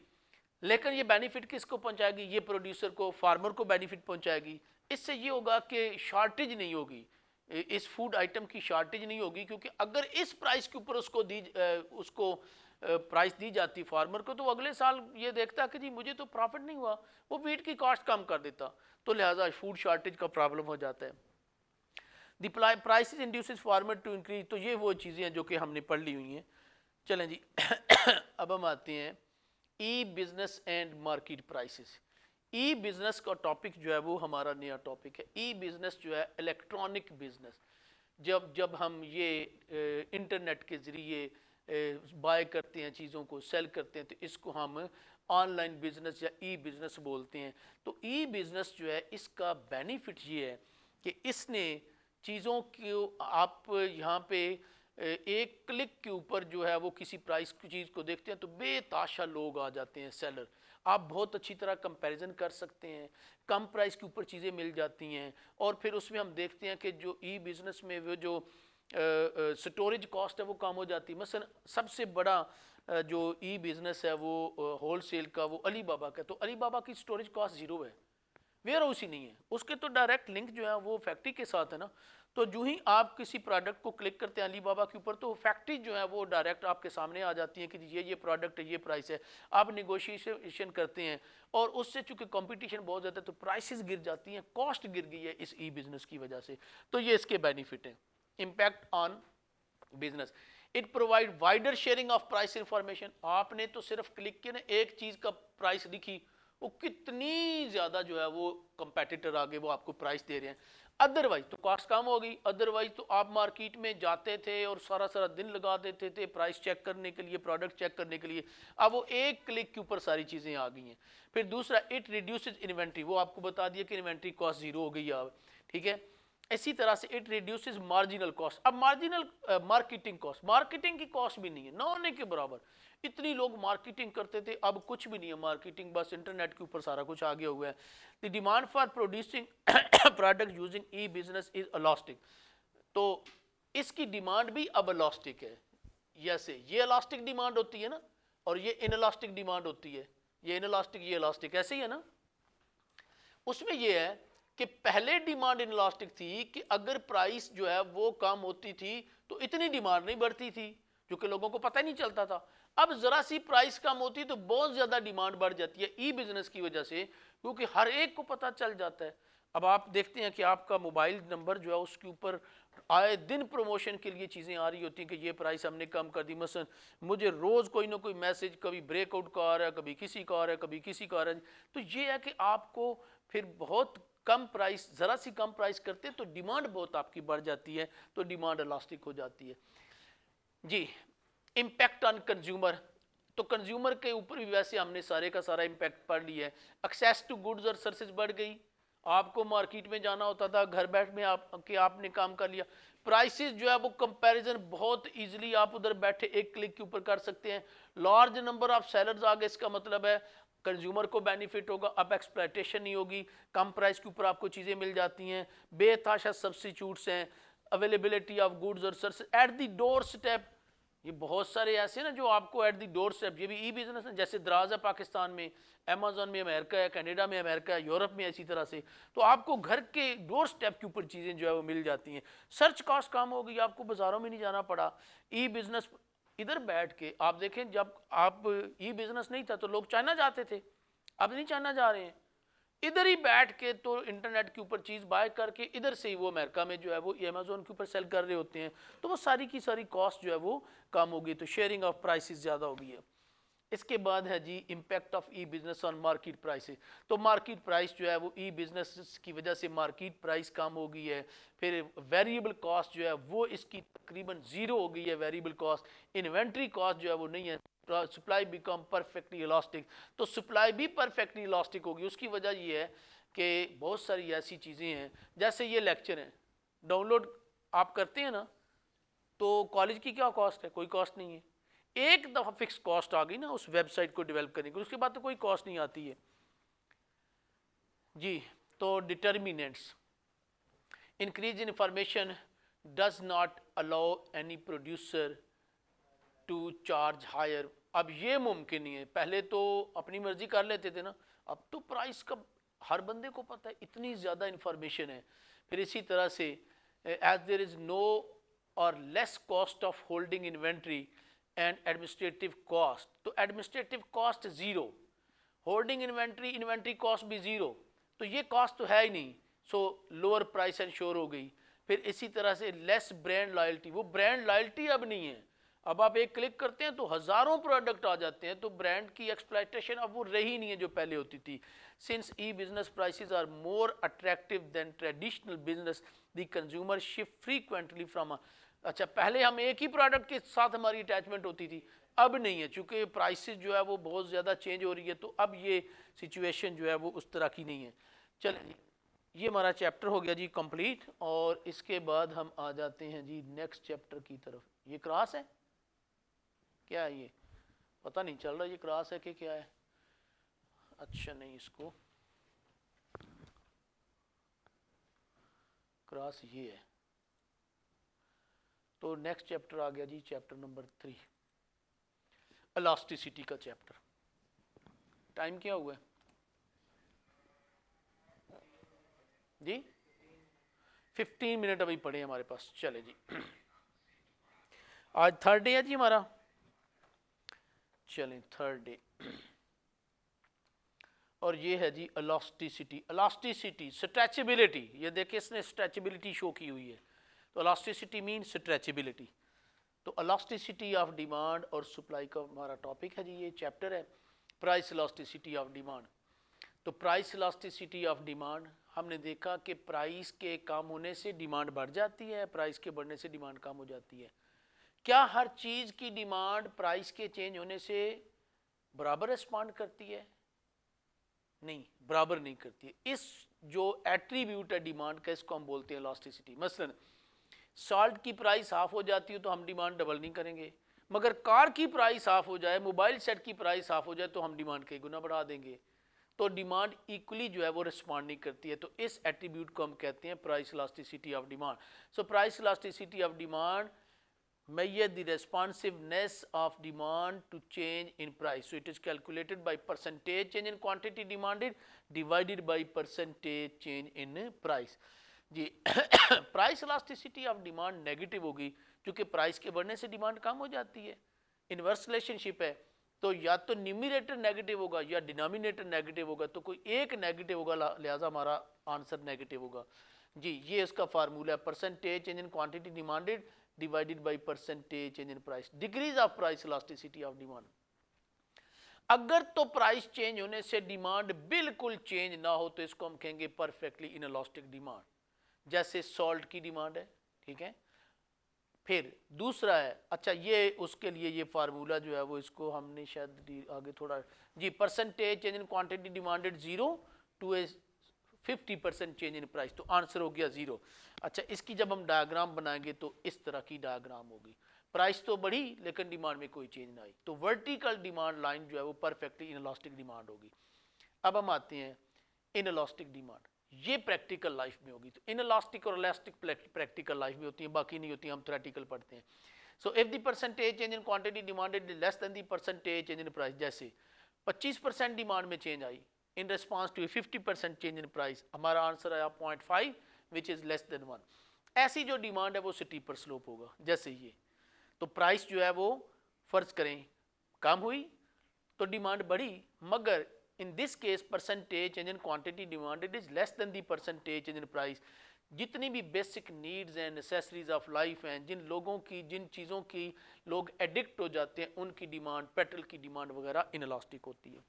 S1: लेकिन ये बेनिफिट किसको पहुंचाएगी, ये प्रोड्यूसर को, फार्मर को बेनिफिट पहुंचाएगी। इससे ये होगा कि शॉर्टेज नहीं होगी, इस फूड आइटम की शॉर्टेज नहीं होगी, क्योंकि अगर इस प्राइस के ऊपर उसको प्राइस दी जाती फार्मर को, तो अगले साल ये देखता कि जी मुझे तो प्रॉफिट नहीं हुआ, वो वीट की कॉस्ट कम कर देता, तो लिहाजा फूड शॉर्टेज का प्रॉब्लम हो जाता है। The prices induces farmer to increase. तो ये वो चीज़ें हैं जो कि हमने पढ़ ली हुई हैं। चलें जी अब हम आते हैं e business and market prices. E business का टॉपिक जो है वो हमारा नया टॉपिक है। ई बिजनेस जो है इलेक्ट्रॉनिक बिजनेस। जब हम ये इंटरनेट के ज़रिए बाय करते हैं, चीज़ों को सेल करते हैं, तो इसको हम ऑनलाइन बिजनेस या ई बिजनेस बोलते हैं। तो ई बिजनेस जो है इसका बेनिफिट ये है कि इसने चीज़ों को, आप यहाँ पे एक क्लिक के ऊपर जो है वो किसी प्राइस की चीज़ को देखते हैं तो बेताशा लोग आ जाते हैं सेलर। आप बहुत अच्छी तरह कंपैरिजन कर सकते हैं, कम प्राइस के ऊपर चीज़ें मिल जाती हैं। और फिर उसमें हम देखते हैं कि जो ई बिज़नेस में वो जो स्टोरेज कॉस्ट है वो कम हो जाती है। मसलन सबसे बड़ा जो ई बिज़नेस है वो होल सेल का वो अली बाबा का, तो अली बाबा की स्टोरेज कॉस्ट 0 है, वेयर हाउस ही नहीं है, उसके तो डायरेक्ट लिंक जो है वो फैक्ट्री के साथ है ना। तो जो ही आप किसी प्रोडक्ट को क्लिक करते हैं अली बाबा के ऊपर, तो फैक्ट्री जो है वो डायरेक्ट आपके सामने आ जाती है कि ये प्रोडक्ट है, ये प्राइस है। आप निगोशिएशन करते हैं और उससे चूंकि कंपटीशन बहुत ज़्यादा है तो प्राइसेस गिर जाती हैं, कॉस्ट गिर गई है इस ई बिज़नेस की वजह से। तो ये इसके बेनिफिट हैं। Impact on business, it provide wider sharing of price information. आपने तो सिर्फ क्लिक किया ना, एक चीज़ का प्राइस लिखी, वो कितनी ज़्यादा जो है वो कंपेटिटर आगे वो आपको प्राइस दे रहे हैं। अदरवाइज तो कॉस्ट कम हो गई, अदरवाइज तो आप मार्केट में जाते थे और सारा सारा दिन लगा देते थे प्राइस चेक करने के लिए, प्रोडक्ट चेक करने के लिए। अब वो एक क्लिक के ऊपर सारी चीज़ें आ गई हैं। फिर दूसरा, इट रिड्यूसेस इन्वेंट्री, वो आपको बता दिया कि इन्वेंट्री कॉस्ट 0 हो गई अब, ठीक है। इसी तरह से इट रिड्यूसेस मार्जिनल कॉस्ट। अब मार्जिनल मार्केटिंग कॉस्ट, मार्केटिंग की कॉस्ट भी नहीं है, ना होने के बराबर। इतनी लोग मार्केटिंग करते थे, अब कुछ भी नहीं है मार्केटिंग, बस इंटरनेट के ऊपर सारा कुछ आ गया हुआ है। The demand for producing product using E business is elastic. तो इसकी डिमांड भी अब इलास्टिक है। जैसे ये इलास्टिक डिमांड होती है ना, और ये इनइलास्टिक डिमांड होती है, ये इनइलास्टिक ये इलास्टिक, ऐसे ही है ना। उसमें ये है कि पहले डिमांड इनइलास्टिक थी कि अगर प्राइस जो है वो कम होती थी तो इतनी डिमांड नहीं बढ़ती थी, क्योंकि लोगों को पता ही नहीं चलता था। अब जरा सी प्राइस कम होती तो बहुत ज्यादा डिमांड बढ़ जाती है ई बिजनेस की वजह से, क्योंकि हर एक को पता चल जाता है। अब आप देखते हैं कि आपका मोबाइल नंबर जो है उसके ऊपर आए दिन प्रमोशन के लिए चीज़ें आ रही होती हैं कि ये प्राइस हमने कम कर दी। मसलन मुझे रोज़ कोई ना कोई मैसेज, कभी ब्रेकआउट का आ रहा है, कभी किसी का आ रहा है, कभी किसी का आ रहा है। तो ये है कि आपको फिर बहुत कम प्राइस, ज़रा सी कम प्राइस करते हैं तो डिमांड बहुत आपकी बढ़ जाती है, तो डिमांड इलास्टिक हो जाती है। जी, इम्पैक्ट ऑन कंज्यूमर, तो कंज्यूमर के ऊपर भी वैसे हमने सारे का सारा इम्पैक्ट पढ़ लिया है। एक्सेस टू गुड्स और सर्विसेज बढ़ गई, आपको मार्केट में जाना होता था, घर बैठ में आपने काम कर लिया। प्राइसेस जो है वो कंपैरिजन बहुत इजीली आप उधर बैठे एक क्लिक के ऊपर कर सकते हैं। लार्ज नंबर ऑफ सेलर्स आ गए, इसका मतलब है कंज्यूमर को बेनिफिट होगा, अब एक्सप्लॉयटेशन नहीं होगी, कम प्राइस के ऊपर आपको चीज़ें मिल जाती हैं, बेतहाशा सब्स्टिट्यूट्स हैं, अवेलेबिलिटी ऑफ गुड्स और services at the door step. ये बहुत सारे ऐसे ना जो आपको एट द डोर स्टेप, ये भी ई बिजनेस है, जैसे दराज है पाकिस्तान में, अमेजोन में अमेरिका है, कनाडा में अमेरिका है, यूरोप में इसी तरह से, तो आपको घर के डोर स्टेप के ऊपर चीज़ें जो है वो मिल जाती हैं। सर्च कॉस्ट कम हो गई, आपको बाजारों में नहीं जाना पड़ा। ई बिजनेस इधर बैठ के आप देखें, जब आप ई बिजनेस नहीं था तो लोग चाइना जाते थे, अब नहीं चाइना जा रहे हैं, इधर ही बैठ के तो इंटरनेट के ऊपर चीज़ बाय करके इधर से ही वो अमेरिका में जो है वो अमेजोन के ऊपर सेल कर रहे होते हैं, तो वो सारी की सारी कॉस्ट जो है वो कम होगी, तो शेयरिंग ऑफ प्राइसेस ज़्यादा हो गई है। इसके बाद है जी impact of e business on market prices, तो मार्केट प्राइस जो है वो ई बिजनेस की वजह से मार्केट प्राइस कम हो गई है। फिर वेरिएबल कॉस्ट जो है वो इसकी तकरीबन ज़ीरो हो गई है, वेरिएबल कॉस्ट। इन्वेंट्री कॉस्ट जो है वो नहीं है, सप्लाई बिकम परफेक्टली इलास्टिक, तो सप्लाई भी परफेक्टली इलास्टिक होगी। उसकी वजह ये है कि बहुत सारी ऐसी चीज़ें हैं, जैसे ये लेक्चर हैं डाउनलोड आप करते हैं ना, तो कॉलेज की क्या कॉस्ट है, कोई कॉस्ट नहीं है। एक दफ़ा फिक्स कॉस्ट आ गई ना उस वेबसाइट को डेवलप करने की, उसके बाद तो कोई कॉस्ट नहीं आती है जी। तो determinants, increase in information does not allow any producer to charge higher. अब ये मुमकिन नहीं है, पहले तो अपनी मर्जी कर लेते थे ना, अब तो प्राइस का हर बंदे को पता है, इतनी ज़्यादा इंफॉर्मेशन है। फिर इसी तरह से एज देयर इज़ नो और less cost of holding inventory and administrative cost, तो administrative cost zero, holding inventory, inventory cost भी ज़ीरो, तो ये कॉस्ट तो है ही नहीं, सो लोअर प्राइस इंश्योर हो गई। फिर इसी तरह से लेस ब्रांड लॉयल्टी, वो ब्रांड लॉयल्टी अब नहीं है, अब आप एक क्लिक करते हैं तो हज़ारों प्रोडक्ट आ जाते हैं, तो ब्रांड की एक्सप्लॉयटेशन अब वो रही नहीं है जो पहले होती थी। Since e business prices are more attractive than traditional business, the consumer shift frequently from, अच्छा पहले हम एक ही प्रोडक्ट के साथ हमारी अटैचमेंट होती थी, अब नहीं है, चूँकि प्राइसेस जो है वो बहुत ज़्यादा चेंज हो रही है, तो अब ये सिचुएशन जो है वो उस तरह की नहीं है। चलिए ये हमारा चैप्टर हो गया जी कंप्लीट, और इसके बाद हम आ जाते हैं जी नेक्स्ट चैप्टर की तरफ। ये क्लास है क्या है, ये पता नहीं चल रहा ये क्लास है कि क्या है। अच्छा नहीं, इसको क्लास ये है, तो नेक्स्ट चैप्टर आ गया जी चैप्टर नंबर 3, इलास्टिसिटी का चैप्टर। टाइम क्या हुआ है जी, 15 मिनट अभी पड़े हमारे पास। चले जी आज थर्ड डे है जी हमारा, चलें थर्ड डे, और ये है जी इलास्टिसिटी। इलास्टिसिटी स्ट्रेचेबिलिटी, ये देखिए इसने स्ट्रेचेबिलिटी शो की हुई है, तो इलास्टिसिटी मीन स्ट्रेचेबिलिटी। तो इलास्टिसिटी ऑफ डिमांड और सप्लाई का हमारा टॉपिक है जी, ये चैप्टर है प्राइस इलास्टिसिटी ऑफ डिमांड। तो प्राइस इलास्टिसिटी ऑफ डिमांड, हमने देखा कि प्राइस के कम होने से डिमांड बढ़ जाती है, प्राइस के बढ़ने से डिमांड कम हो जाती है। क्या हर चीज़ की डिमांड प्राइस के चेंज होने से बराबर रिस्पॉन्ड करती है? नहीं, बराबर नहीं करती है। इस जो एट्रीब्यूट है डिमांड का, इसको हम बोलते हैं इलास्टिसिटी। मसलन सॉल्ट की प्राइस हाफ हो जाती है तो हम डिमांड डबल नहीं करेंगे, मगर कार की प्राइस हाफ हो जाए, मोबाइल सेट की प्राइस हाफ हो जाए तो हम डिमांड कई गुना बढ़ा देंगे। तो डिमांड इक्वली जो है वो रिस्पॉन्ड नहीं करती है, तो इस एट्रीब्यूट को हम कहते हैं price elasticity of demand. So price elasticity of demand measure the responsiveness of demand to change in price. So it is calculated by percentage change in quantity demanded divided by percentage change in price. जी price elasticity of demand negative होगी, क्योंकि price के बढ़ने से demand कम हो जाती है, inverse relationship है। तो या तो न्यूमरेटर नेगेटिव होगा या डिनोमिनेटर नेगेटिव होगा, तो कोई एक नेगेटिव होगा, लिहाजा हमारा आंसर नेगेटिव होगा जी। ये इसका फार्मूला है, percentage change in quantity demanded divided by percentage change in price, decrease of price elasticity of demand। अगर तो प्राइस चेंज होने से डिमांड बिल्कुल चेंज ना हो तो इसको हम कहेंगे परफेक्टली इनइलास्टिक डिमांड। जैसे सॉल्ट की डिमांड है, ठीक है, फिर दूसरा है, अच्छा ये उसके लिए ये फार्मूला जो है वो इसको हमने शायद आगे थोड़ा जी, percentage change in quantity demanded 0 to a 50% change in price, तो आंसर हो गया 0। अच्छा इसकी जब हम डायग्राम बनाएंगे तो इस तरह की डायग्राम होगी, प्राइस तो बढ़ी लेकिन डिमांड में कोई चेंज ना आई, तो वर्टिकल डिमांड लाइन जो है वो परफेक्टली इनलास्टिक डिमांड होगी। अब हम आते हैं इनलास्टिक डिमांड, ये प्रैक्टिकल लाइफ में होगी। तो इनलास्टिक और इलास्टिक प्रैक्टिकल लाइफ में होती है, बाकी नहीं होती, हम थ्योरेटिकल पढ़ते हैं। So if the percentage change in quantity demanded is less than the percentage change in price, जैसे 25% डिमांड में चेंज आई in response to 50% change in price, हमारा आंसर आया 0.5 विच इज लेस देन 1। ऐसी जो डिमांड है वो स्टीपर स्लोप होगा, जैसे ये, तो प्राइस जो है वो फर्ज करें कम हुई तो डिमांड बढ़ी, मगर in this case percentage change in quantity demanded is less than the percentage change in price। जितनी भी बेसिक नीड्स हैं, नेसेसरीज ऑफ लाइफ हैं, जिन लोगों की, जिन चीज़ों की लोग एडिक्ट हो जाते हैं, उनकी डिमांड, पेट्रोल की डिमांड वगैरह इनलास्टिक होती है।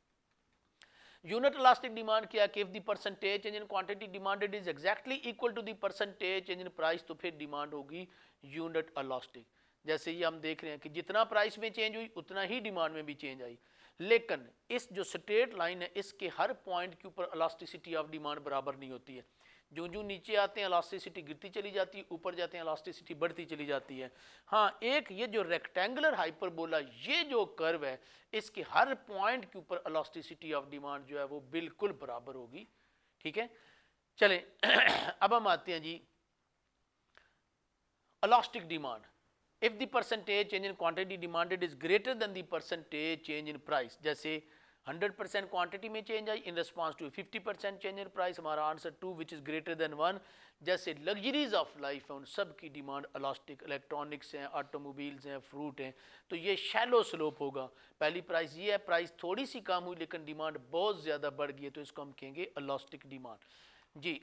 S1: यूनिट इलास्टिक डिमांड क्या कि if the percentage change in quantity demanded is exactly equal to the percentage change in price, तो फिर डिमांड होगी यूनिट इलास्टिक। जैसे ये हम देख रहे हैं कि जितना प्राइस में चेंज हुई उतना ही डिमांड में भी चेंज आई, लेकिन इस जो स्ट्रेट लाइन है इसके हर पॉइंट के ऊपर इलास्टिसिटी ऑफ डिमांड बराबर नहीं होती है। जो जो नीचे आते हैं इलास्टिसिटी गिरती चली जाती है, ऊपर जाते हैं इलास्टिसिटी बढ़ती चली जाती है। हाँ, एक ये जो रेक्टेंगुलर हाइपरबोला, ये जो कर्व है, इसके हर पॉइंट के ऊपर इलास्टिसिटी ऑफ डिमांड जो है वो बिल्कुल बराबर होगी। ठीक है, चलें अब हम आते हैं जी elastic demand. If the percentage change in quantity demanded is greater than the percentage change in price, जैसे 100% क्वांटिटी में चेंज आई in response to 50% change in price, हमारा answer 2 which is greater than 1। जैसे लग्जरीज ऑफ लाइफ है उन सब की demand elastic, electronics हैं, ऑटोमोबाइल्स हैं, फ्रूट हैं, तो ये शैलो स्लोप होगा। पहली प्राइस ये है, प्राइस थोड़ी सी कम हुई लेकिन डिमांड बहुत ज़्यादा बढ़ गई है, तो इसको हम कहेंगे इलास्टिक डिमांड जी।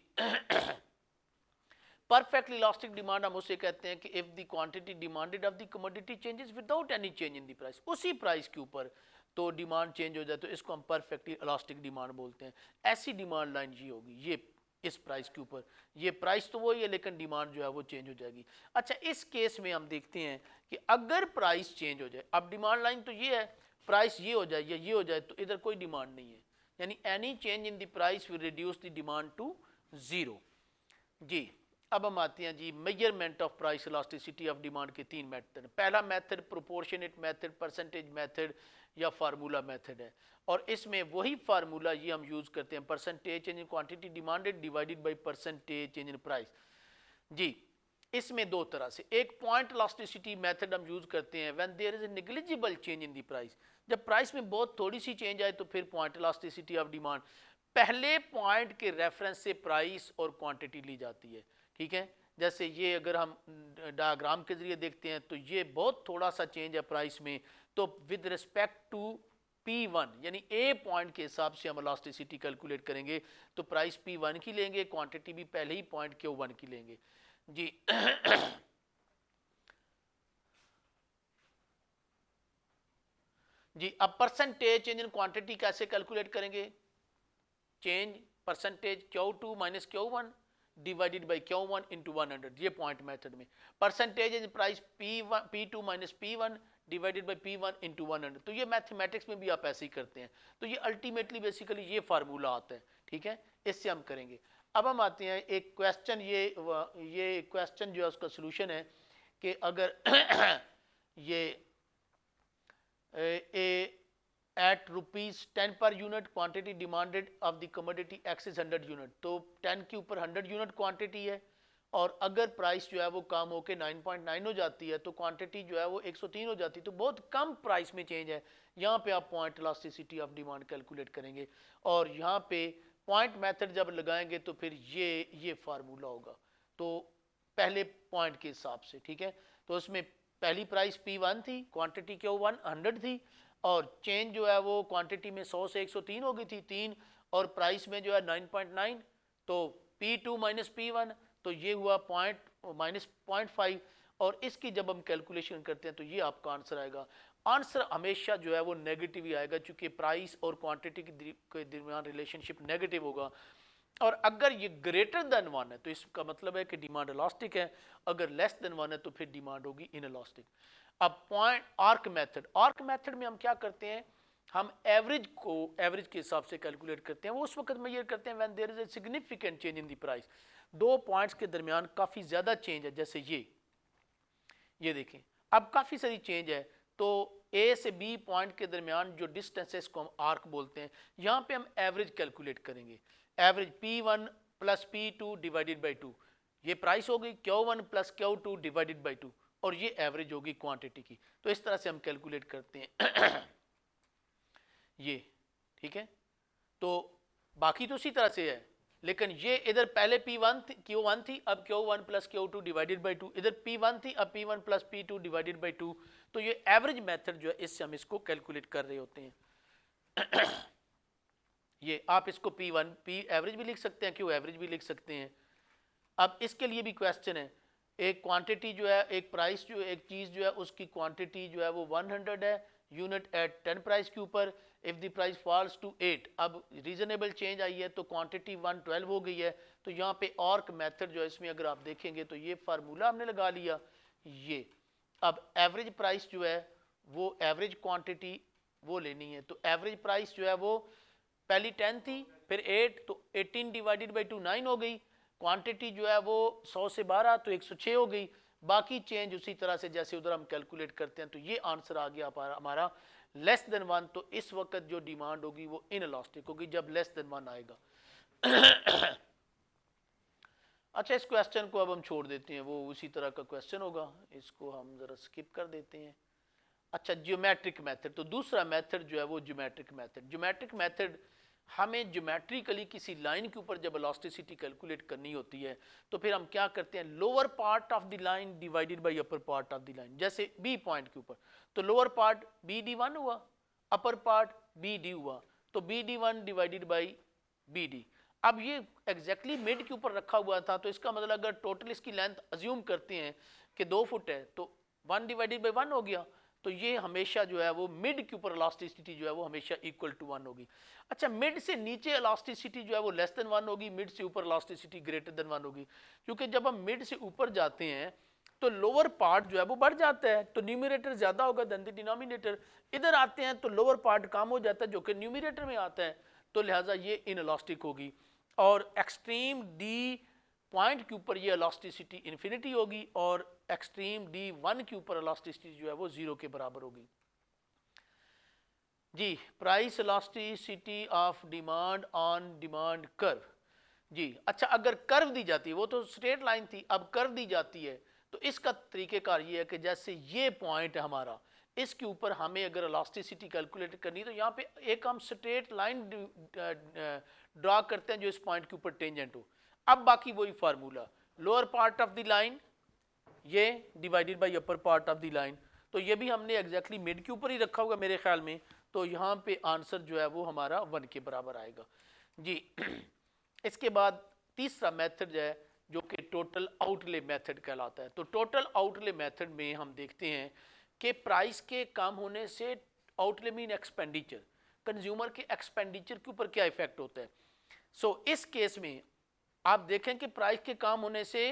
S1: परफेक्टली इलास्टिक डिमांड हम उसे कहते हैं कि if the quantity demanded of the commodity changes without any change in the price, उसी प्राइस के ऊपर तो डिमांड चेंज हो जाए तो इसको हम परफेक्टली इलास्टिक डिमांड बोलते हैं। ऐसी डिमांड लाइन ये होगी, ये इस प्राइस के ऊपर, ये प्राइस तो वही है लेकिन डिमांड जो है वो चेंज हो जाएगी। अच्छा इस केस में हम देखते हैं कि अगर प्राइस चेंज हो जाए, अब डिमांड लाइन तो ये है, प्राइस ये हो जाए या ये हो जाए, तो इधर कोई डिमांड नहीं है, यानी any change in the price will reduce the demand to 0 जी। अब हम आते हैं जी measurement of price elasticity of demand के 3 मेथड। पहला method proportionate method, percentage method या फार्मूला मेथड है, और इसमें वही फार्मूला ये हम यूज करते हैं, percentage change in quantity demanded divided by percentage change in price जी। इसमें दो तरह से, एक पॉइंट इलास्टिसिटी मेथड हम यूज करते हैं when there is a negligible change in the price, जब प्राइस में बहुत थोड़ी सी चेंज आए तो फिर पॉइंट इलास्टिसिटी ऑफ डिमांड, पहले पॉइंट के रेफरेंस से प्राइस और क्वांटिटी ली जाती है। ठीक है, जैसे ये अगर हम डायग्राम के जरिए देखते हैं तो ये बहुत थोड़ा सा चेंज है प्राइस में, तो विद रिस्पेक्ट टू P1 यानी ए पॉइंट के हिसाब से हम इलास्टिसिटी कैलकुलेट करेंगे, तो प्राइस P1 की लेंगे, क्वांटिटी भी पहले ही पॉइंट Q1 की लेंगे जी। जी अब परसेंटेज चेंज इन क्वांटिटी कैसे कैलकुलेट करेंगे, change percentage Q2 minus Q1 divided by Q1 into 100, ये पॉइंट मेथड में। Percentage in price P2 minus P1 divided by P1 into 100, तो ये मैथमेटिक्स में भी आप ऐसे ही करते हैं, तो ये अल्टीमेटली बेसिकली ये फार्मूला आता है। ठीक है, इससे हम करेंगे। अब हम आते हैं एक क्वेश्चन, ये क्वेश्चन जो है उसका सोल्यूशन है कि अगर ये at ₹10 per unit quantity demanded of the commodity X is 100 unit, तो 10 के ऊपर 100 यूनिट क्वांटिटी है, और अगर प्राइस जो है वो कम होकर 9.9 हो जाती है तो क्वांटिटी जो है वो 103 हो जाती है, तो बहुत कम प्राइस में चेंज है। यहाँ पे आप point elasticity of demand calculate करेंगे, और यहाँ पे पॉइंट मेथड जब लगाएंगे तो फिर ये फार्मूला होगा, तो पहले पॉइंट के हिसाब से। ठीक है, तो उसमें पहली प्राइस P1 थी, क्वांटिटी Q1 100 थी, और चेंज जो है वो क्वांटिटी में 100 से 103 हो गई थी 3, और प्राइस में जो है 9.9, तो P2 माइनस P1, तो ये हुआ माइनस 0.5, और इसकी जब हम कैलकुलेशन करते हैं तो ये आपका आंसर आएगा। आंसर हमेशा जो है वो नेगेटिव ही आएगा, चूंकि प्राइस और क्वांटिटी के दरमियान रिलेशनशिप नेगेटिव होगा, और अगर ये ग्रेटर देन 1 है तो इसका मतलब है कि डिमांड इलास्टिक है, अगर लेस देन 1 है तो फिर डिमांड होगी इनइलास्टिक। अब पॉइंट आर्क मेथड में हम क्या करते हैं, हम एवरेज को एवरेज के हिसाब से कैलकुलेट करते हैं, वो उस वक्त मेजर करते हैं when there is a significant change in the price, दो पॉइंट्स के दरमियान काफ़ी ज़्यादा चेंज है, जैसे ये देखें अब काफ़ी सारी चेंज है, तो ए से बी पॉइंट के दरमियान जो डिस्टेंस है इसको हम आर्क बोलते हैं। यहाँ पे हम एवरेज कैलकुलेट करेंगे, average P1 plus P2 divided by 2, ये प्राइस होगी Q1 plus Q2 divided by 2, और ये एवरेज होगी क्वांटिटी की। तो इस तरह से हम कैलकुलेट करते हैं ये ठीक है। तो बाकी तो उसी तरह से है, लेकिन ये इधर पहले P1 थी, Q1 थी, अब Q1 plus Q2 divided by 2, इधर P1 थी, अब P1 plus P2 divided by 2। तो ये एवरेज मेथड जो है इससे हम इसको कैलकुलेट कर रहे होते हैं ये आप इसको P1 P एवरेज भी लिख सकते हैं, Q एवरेज भी लिख सकते हैं। अब इसके लिए भी क्वेश्चन है, एक क्वांटिटी जो है, एक प्राइस जो एक चीज़ जो है उसकी क्वांटिटी जो है वो 100 है, यूनिट एट 10 प्राइस के ऊपर, if the price falls to 8, अब रीजनेबल चेंज आई है तो क्वांटिटी 112 हो गई है। तो यहाँ पे आर्क मेथड जो है इसमें अगर आप देखेंगे तो ये फार्मूला हमने लगा लिया, ये अब एवरेज प्राइस जो है वो एवरेज क्वांटिटी वो लेनी है, तो एवरेज प्राइस जो है वो पहली 10 थी, फिर 8, तो 18 डिवाइडेड बाई 2 9 हो गई, क्वांटिटी जो है वो 100 से 12 तो 106 हो गई, बाकी चेंज उसी तरह से जैसे उधर हम कैलकुलेट करते हैं। तो ये आंसर आ गया हमारा लेस देन 1। तो इस वक्त जो डिमांड होगी वो इनइलास्टिक होगी जब लेस देन 1 आएगा अच्छा, इस क्वेश्चन को अब हम छोड़ देते हैं, वो उसी तरह का क्वेश्चन होगा, इसको हम जरा स्किप कर देते हैं। अच्छा, ज्योमेट्रिक मेथड, तो दूसरा मेथड जो है वो ज्योमेट्रिक मेथड हमें ज्योमेट्रिकली किसी लाइन के ऊपर जब इलास्टिसिटी कैलकुलेट करनी होती है तो फिर हम क्या करते हैं, lower part of the line divided by upper part of the line. जैसे बी पॉइंट के ऊपर तो लोअर पार्ट BD1 हुआ, अपर पार्ट BD हुआ, तो BD1 डिवाइडेड बाई BD। अब ये एग्जैक्टली मिड के ऊपर रखा हुआ था, तो इसका मतलब अगर टोटल इसकी लेंथ अज्यूम करते हैं कि 2 फुट है तो 1 डिवाइडेड बाई 1 हो गया, तो ये हमेशा जो है वो मिड के ऊपर इलास्टिसिटी जो है वो हमेशा इक्वल टू 1 होगी। अच्छा, मिड से नीचे इलास्टिसिटी जो है वो लेस देन 1 होगी, मिड से ऊपर इलास्टिसिटी ग्रेटर देन 1 होगी, क्योंकि जब हम मिड से ऊपर जाते हैं तो लोअर पार्ट जो है वो बढ़ जाता है, तो न्यूमरेटर ज्यादा होगा देन द डिनोमिनेटर। इधर आते हैं तो लोअर पार्ट कम हो जाता है जो कि न्यूमरेटर में आता है, तो लिहाजा ये इनइलास्टिक होगी। और एक्सट्रीम डी पॉइंट के ऊपर ये इलास्टिसिटी इन्फिनिटी होगी, और एक्सट्रीम D1 के ऊपर इलास्टिसिटी जो है वो 0 के बराबर होगी। जी, price elasticity of demand on demand curve. जी अच्छा, अगर कर्व दी जाती है, वो तो स्ट्रेट लाइन थी, अब कर्व दी जाती है तो इसका तरीकेकार ये है कि जैसे ये पॉइंट है हमारा, इसके ऊपर हमें अगर इलास्टिसिटी कैलकुलेट करनी है तो यहाँ पे एक हम स्ट्रेट लाइन ड्रा करते हैं जो इस पॉइंट के ऊपर टेंजेंट हो। अब बाकी वही formula, lower part of the line ये divided by upper part of the line, तो ये भी हमने एग्जैक्टली मिड के ऊपर ही रखा होगा मेरे ख्याल में, तो यहाँ पे आंसर जो है वो हमारा 1 के बराबर आएगा जी। इसके बाद तीसरा मेथड है जो कि टोटल आउटले मेथड कहलाता है। तो टोटल आउटले मेथड में हम देखते हैं कि प्राइस के कम होने से, आउटले मीन एक्सपेंडिचर, कंज्यूमर के एक्सपेंडिचर के ऊपर क्या इफेक्ट होता है। सो इस केस में आप देखें कि प्राइस के कम होने से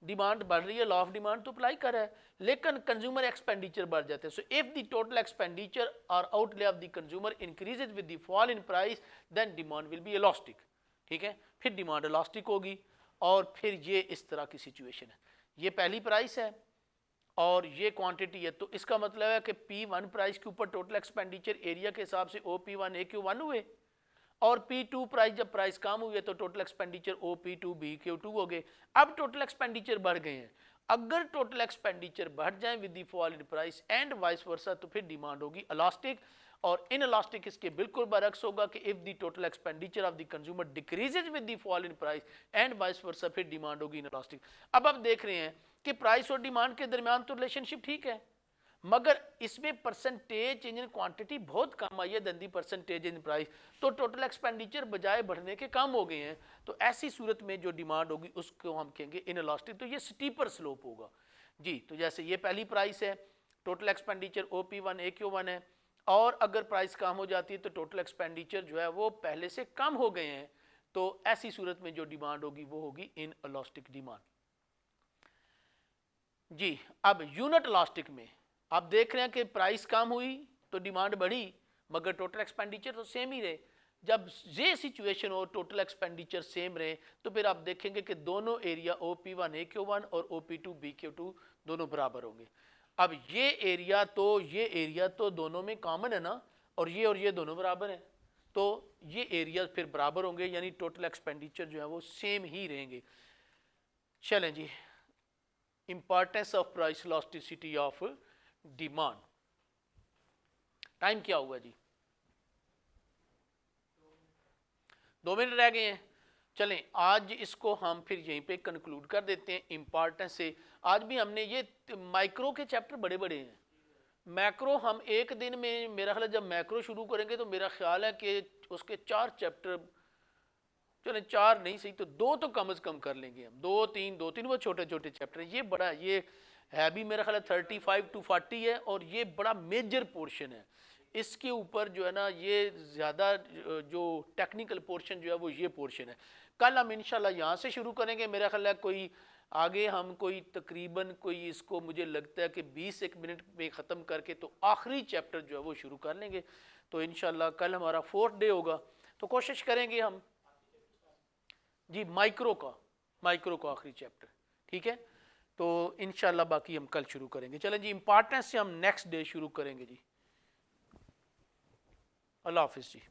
S1: डिमांड बढ़ रही है, लॉ ऑफ डिमांड तो अप्लाई कर रहा है, लेकिन कंज्यूमर एक्सपेंडिचर बढ़ जाते हैं। So if the total expenditure और outlay of the consumer increases with the fall in price then demand will be elastic. ठीक है, फिर डिमांड इलास्टिक होगी, और फिर ये इस तरह की सिचुएशन है, ये पहली प्राइस है और ये क्वांटिटी है, तो इसका मतलब है कि P1 प्राइस के ऊपर टोटल एक्सपेंडिचर एरिया के हिसाब से OP1 AQ1 हुए, और P2 प्राइस जब प्राइस कम हुई है तो टोटल एक्सपेंडिचर OP2 BQ2 हो गए। अब टोटल एक्सपेंडिचर बढ़ गए हैं, अगर टोटल एक्सपेंडिचर बढ़ जाए with the fall in price and vice वर्सा, तो फिर डिमांड होगी इलास्टिक, और इनइलास्टिक इसके बिल्कुल बरक्स होगा कि if the total expenditure of the consumer decreases with the fall in price and vice वर्सा, फिर डिमांड होगी इनइलास्टिक। अब आप देख रहे हैं कि प्राइस और डिमांड के दरमियान तो रिलेशनशिप ठीक है, मगर इसमें परसेंटेज चेंज इन क्वांटिटी बहुत कम आई है than the percentage in price, तो टोटल एक्सपेंडिचर बजाय बढ़ने के कम हो गए हैं। तो ऐसी सूरत में जो डिमांड होगी उसको हम कहेंगे इनइलास्टिक, तो ये स्टीपर स्लोप होगा जी। तो जैसे ये पहली प्राइस है, टोटल एक्सपेंडिचर OP1 AQ1 है, और अगर प्राइस कम हो जाती है तो टोटल एक्सपेंडिचर जो है वो पहले से कम हो गए हैं, तो ऐसी सूरत में जो डिमांड होगी वो होगी इन इलास्टिक डिमांड। जी, अब यूनिट इलास्टिक में आप देख रहे हैं कि प्राइस कम हुई तो डिमांड बढ़ी, मगर टोटल एक्सपेंडिचर तो सेम ही रहे। जब ये सिचुएशन हो, टोटल एक्सपेंडिचर सेम रहे, तो फिर आप देखेंगे कि दोनों एरिया OP1 AQ1 और OP2 BQ2 दोनों बराबर होंगे। अब ये एरिया तो दोनों में कॉमन है ना, और ये दोनों बराबर हैं, तो ये एरिया फिर बराबर होंगे, यानी टोटल एक्सपेंडिचर जो है वो सेम ही रहेंगे। चलें जी, importance of price elasticity of demand. Time क्या हुआ जी? 2 मिनट रह गए हैं। चलें आज इसको हम फिर यहीं पे कंक्लूड कर देते हैं। इंपॉर्टेंस से आज भी हमने ये माइक्रो के चैप्टर बड़े बड़े हैं, मैक्रो हम एक दिन में, मेरा ख्याल है जब मैक्रो शुरू करेंगे तो मेरा ख्याल है कि उसके 4 चैप्टर, चलें 4 नहीं सही तो 2 तो कम से कम कर लेंगे हम, 2-3 वो छोटे छोटे चैप्टर। ये बड़ा, ये है भी मेरा ख्याल है 35 to 40 है, और ये बड़ा मेजर पोर्शन है। इसके ऊपर जो है ना, ये ज़्यादा जो टेक्निकल पोर्शन जो है वो ये पोर्शन है। कल हम इंशाल्लाह यहाँ से शुरू करेंगे। मेरा ख्याल है कोई आगे हम कोई तकरीबन कोई इसको मुझे लगता है कि 20 मिनट में ख़त्म करके तो आखिरी चैप्टर जो है वो शुरू कर लेंगे। तो इंशाल्लाह कल हमारा 4th डे होगा, तो कोशिश करेंगे हम जी माइक्रो का आखिरी चैप्टर, ठीक है। तो इंशाल्लाह बाकी हम कल शुरू करेंगे। चलें जी, इंपॉर्टेंस से हम नेक्स्ट डे शुरू करेंगे जी। अल्लाह हाफिज़ जी।